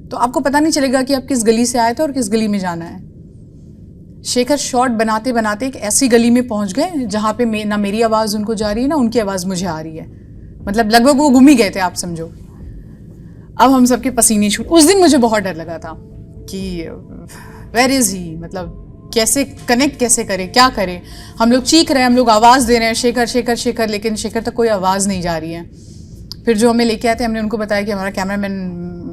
तो आपको पता नहीं चलेगा कि आप किस गली से आए थे और किस गली में जाना है। शेखर शॉर्ट बनाते बनाते एक ऐसी गली में पहुँच गए जहाँ पे ना मेरी आवाज़ उनको जा रही है ना उनकी आवाज़ मुझे आ रही है, मतलब लगभग वो गुम ही गए थे आप समझो। अब हम सबके पसीने छूट। उस दिन मुझे बहुत डर लगा था कि वेयर इज़ ही, मतलब कैसे कनेक्ट कैसे करे, क्या करे। हम लोग चीख रहे हैं, हम लोग आवाज़ दे रहे हैं शेखर शेखर शेखर, लेकिन शेखर तक कोई आवाज़ नहीं जा रही है। फिर जो हमें लेके आए थे हमने उनको बताया कि हमारा कैमरामैन,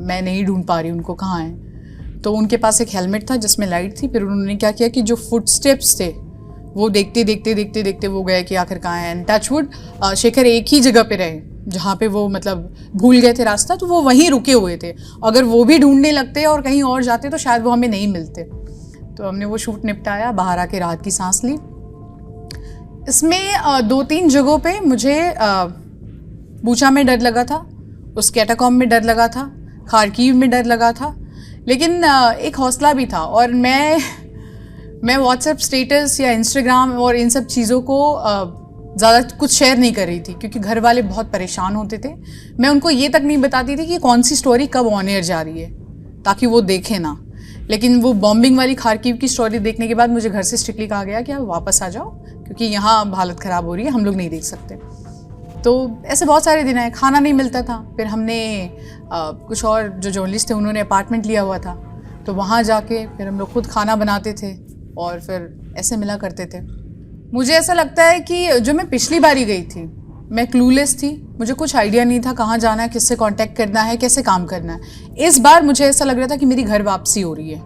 मैं नहीं ढूंढ पा रही उनको, कहाँ है। तो उनके पास एक हेलमेट था जिसमें लाइट थी। फिर उन्होंने क्या किया कि जो फुटस्टेप्स थे वो देखते देखते देखते देखते वो गए कि आखिर कहाँ है। टचवुड शेखर एक ही जगह पे रहे जहाँ पे वो मतलब भूल गए थे रास्ता, तो वो वहीं रुके हुए थे। अगर वो भी ढूंढने लगते और कहीं और जाते तो शायद वो हमें नहीं मिलते। तो हमने वो शूट निपटाया, बाहर आके रात की सांस ली। इसमें 2-3 जगहों पे मुझे बूचा में डर लगा था, उस कैटाकॉम्ब में डर लगा था, खारकीव में डर लगा था, लेकिन एक हौसला भी था। और मैं व्हाट्सएप स्टेटस या इंस्टाग्राम और इन सब चीज़ों को ज़्यादा कुछ शेयर नहीं कर रही थी, क्योंकि घर वाले बहुत परेशान होते थे। मैं उनको ये तक नहीं बताती थी कि कौन सी स्टोरी कब ऑन एयर जा रही है, ताकि वो देखें ना। लेकिन वो बॉम्बिंग वाली खारकीव की स्टोरी देखने के बाद मुझे घर से स्ट्रिक्टली कहा गया कि आप वापस आ जाओ, क्योंकि यहाँ हालत ख़राब हो रही है, हम लोग नहीं देख सकते। तो ऐसे बहुत सारे दिन आए, खाना नहीं मिलता था। फिर हमने कुछ और जो जर्नलिस्ट थे उन्होंने अपार्टमेंट लिया हुआ था, तो वहाँ जाके फिर हम लोग खुद खाना बनाते थे और फिर ऐसे मिला करते थे। मुझे ऐसा लगता है कि जो मैं पिछली बारी गई थी मैं क्लूलेस थी, मुझे कुछ आइडिया नहीं था कहाँ जाना है, किससे कांटेक्ट करना है, कैसे काम करना है। इस बार मुझे ऐसा लग रहा था कि मेरी घर वापसी हो रही है,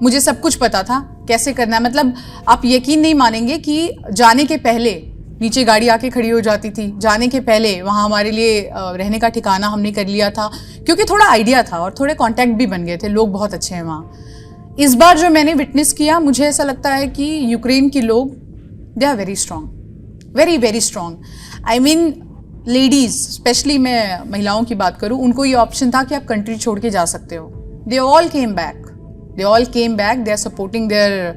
मुझे सब कुछ पता था कैसे करना है। मतलब आप यकीन नहीं मानेंगे कि जाने के पहले नीचे गाड़ी आके खड़ी हो जाती थी, जाने के पहले वहाँ हमारे लिए रहने का ठिकाना हमने कर लिया था, क्योंकि थोड़ा आइडिया था और थोड़े कॉन्टैक्ट भी बन गए थे, लोग बहुत अच्छे हैं वहाँ। इस बार जो मैंने विटनेस किया, मुझे ऐसा लगता है कि यूक्रेन के लोग they are very strong, very very strong. I mean ladies specially, मैं महिलाओं की बात करूँ, उनको ये ऑप्शन था कि आप कंट्री छोड़ के जा सकते हो। They all came back, they are supporting their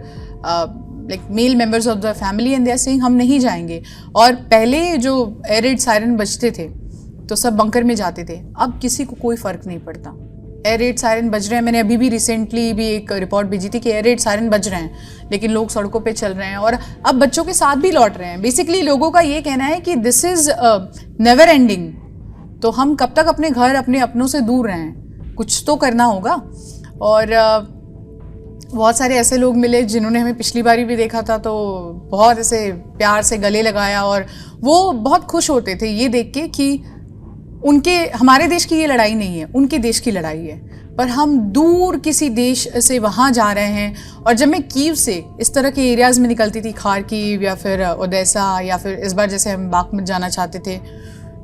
like male members of the family and they are saying हम नहीं जाएंगे। और पहले जो एयर रेड सायरन बजते थे तो सब बंकर में जाते थे, अब किसी को कोई फ़र्क नहीं पड़ता। एयर रेड सायरन बज रहे हैं, मैंने अभी भी रिसेंटली भी एक रिपोर्ट भेजी थी कि एयर रेड सायरन बज रहे हैं, लेकिन लोग सड़कों पे चल रहे हैं और अब बच्चों के साथ भी लौट रहे हैं। बेसिकली लोगों का ये कहना है कि दिस इज़ नेवर एंडिंग, तो हम कब तक अपने घर अपने अपनों से दूर रहें, कुछ तो करना होगा। और बहुत सारे ऐसे लोग मिले जिन्होंने हमें पिछली बारी भी देखा था, तो बहुत ऐसे प्यार से गले लगाया और वो बहुत खुश होते थे ये देख के कि उनके, हमारे देश की ये लड़ाई नहीं है, उनके देश की लड़ाई है, पर हम दूर किसी देश से वहाँ जा रहे हैं। और जब मैं कीव से इस तरह के एरियाज़ में निकलती थी, खारकीव या फिर ओडेसा या फिर इस बार जैसे हम बाखमुत जाना चाहते थे,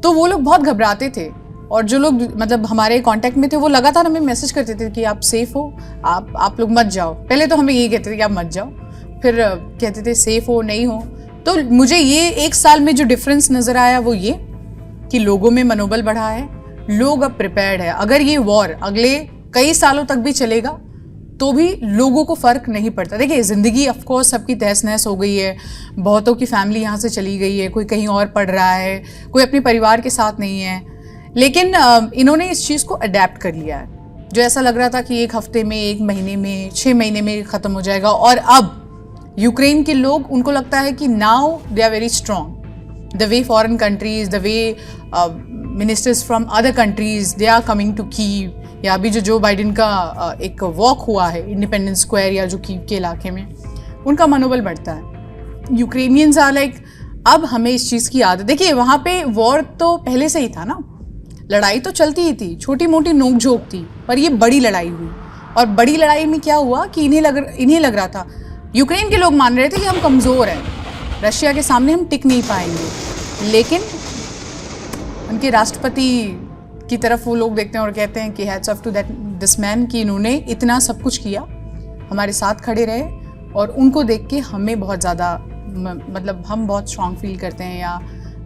तो वो लोग बहुत घबराते थे। और जो लोग मतलब हमारे कांटेक्ट में थे वो लगातार हमें मैसेज करते थे कि आप सेफ़ हो, आप लोग मत जाओ। पहले तो हमें यही कहते थे कि आप मत जाओ, फिर कहते थे सेफ़ हो नहीं हो। तो मुझे ये 1 साल में जो डिफरेंस नज़र आया वो ये कि लोगों में मनोबल बढ़ा है, लोग अब प्रिपेयर्ड है। अगर ये वॉर अगले कई सालों तक भी चलेगा तो भी लोगों को फ़र्क नहीं पड़ता। देखिए, ज़िंदगी ऑफ कोर्स सबकी तहस नहस हो गई है, बहुतों की फैमिली यहाँ से चली गई है, कोई कहीं और पढ़ रहा है, कोई अपने परिवार के साथ नहीं है, लेकिन इन्होंने इस चीज़ को अडेप्ट कर लिया है। जो ऐसा लग रहा था कि 1 हफ्ते में, 1 महीने में, 6 महीने में ख़त्म हो जाएगा, और अब यूक्रेन के लोग, उनको लगता है कि now they are very strong. The way foreign countries, the way ministers from other countries they are coming to Kyiv, या अभी जो बाइडेन का एक वॉक हुआ है इंडिपेंडेंस स्क्वायर या जो कीव के इलाके में, उनका मनोबल बढ़ता है। यूक्रेनियंस आर लाइक, अब हमें इस चीज़ की आदत। देखिए, वहाँ पे वॉर तो पहले से ही था ना, लड़ाई तो चलती ही थी, छोटी मोटी नोक झोंक थी, पर ये बड़ी लड़ाई हुई। और बड़ी लड़ाई में क्या हुआ कि इन्हें लग रहा था, यूक्रेन के लोग मान रहे थे कि हम कमज़ोर हैं, रशिया के सामने हम टिक नहीं पाएंगे। लेकिन उनके राष्ट्रपति की तरफ वो लोग देखते हैं और कहते हैं कि hats off to this man, कि इन्होंने इतना सब कुछ किया, हमारे साथ खड़े रहे, और उनको देख के हमें बहुत ज़्यादा मतलब हम बहुत स्ट्रांग फील करते हैं, या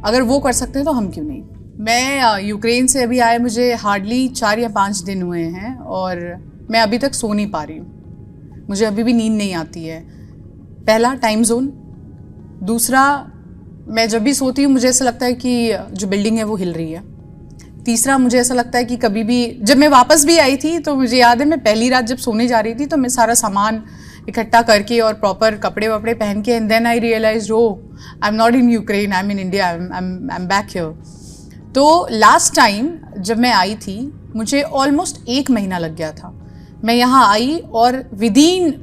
अगर वो कर सकते हैं तो हम क्यों नहीं। मैं यूक्रेन से अभी आए मुझे हार्डली 4 या 5 दिन हुए हैं, और मैं अभी तक सो नहीं पा रही हूँ। मुझे अभी भी नींद नहीं आती है। पहला, टाइम जोन। दूसरा, मैं जब भी सोती हूँ मुझे ऐसा लगता है कि जो बिल्डिंग है वो हिल रही है। तीसरा, मुझे ऐसा लगता है कि कभी भी, जब मैं वापस भी आई थी तो मुझे याद है, मैं पहली रात जब सोने जा रही थी तो मैं सारा सामान इकट्ठा करके और प्रॉपर कपड़े वपड़े पहन के, and then I realize, oh I am not in Ukraine, I am in India, I am back here. तो लास्ट टाइम जब मैं आई थी मुझे ऑलमोस्ट 1 महीना लग गया था। मैं यहाँ आई और within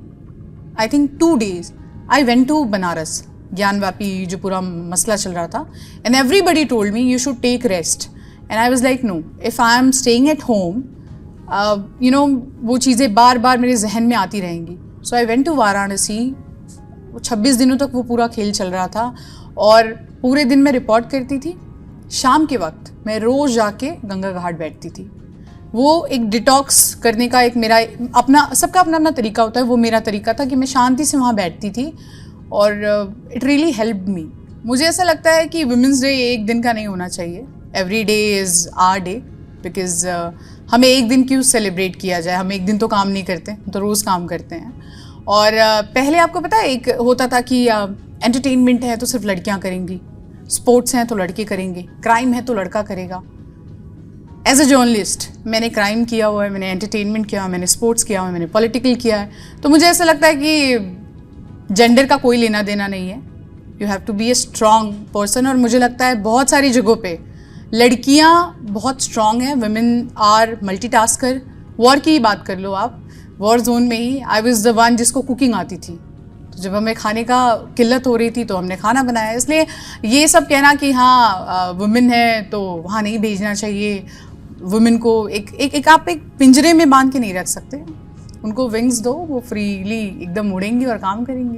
I think 2 days I went to Banaras, Gyanvapi जो पूरा मसला चल रहा था, and everybody told me you should take rest, and I was like no, if I am staying at home, you know, वो चीज़ें बार बार मेरे जहन में आती रहेंगी। So I went to Varanasi. 26 दिनों तक वो पूरा खेल चल रहा था, और पूरे दिन मैं रिपोर्ट करती थी। शाम के वक्त मैं रोज़ जाके गंगा घाट बैठती थी। वो एक डिटॉक्स करने का एक मेरा अपना, सबका अपना अपना तरीका होता है, वो मेरा तरीका था कि मैं शांति से वहाँ बैठती थी, और इट रियली हेल्प्ड मी। मुझे ऐसा लगता है कि वुमेंस डे एक दिन का नहीं होना चाहिए, every day is our day, because हमें एक दिन क्यों सेलिब्रेट किया जाए। हम एक दिन तो काम नहीं करते, तो रोज़ काम करते हैं। और पहले आपको पता है एक होता था कि एंटरटेनमेंट है तो सिर्फ लड़कियां करेंगी, स्पोर्ट्स हैं तो लड़के करेंगे, क्राइम है तो लड़का करेगा। एज अ जर्नलिस्ट मैंने क्राइम किया हुआ है, मैंने एंटरटेनमेंट किया हुआ है, मैंने स्पोर्ट्स किया हुआ है, मैंने पॉलिटिकल किया है, तो मुझे ऐसा लगता है कि जेंडर का कोई लेना देना नहीं है। You have to be a strong person, और मुझे लगता है बहुत सारी जगहों पे लड़कियां बहुत स्ट्रॉन्ग हैं। Women are multitasker. वॉर की ही बात कर लो आप, वॉर जोन में ही आई वाज द वन जिसको कुकिंग आती थी, तो जब हमें खाने का किल्लत हो रही थी तो हमने खाना बनाया। इसलिए ये सब कहना कि हाँ वुमेन है तो वहाँ नहीं भेजना चाहिए, वुमेन को एक आप एक पिंजरे में बांध के नहीं रख सकते। उनको विंग्स दो, वो फ्रीली एकदम उड़ेंगी और काम करेंगी।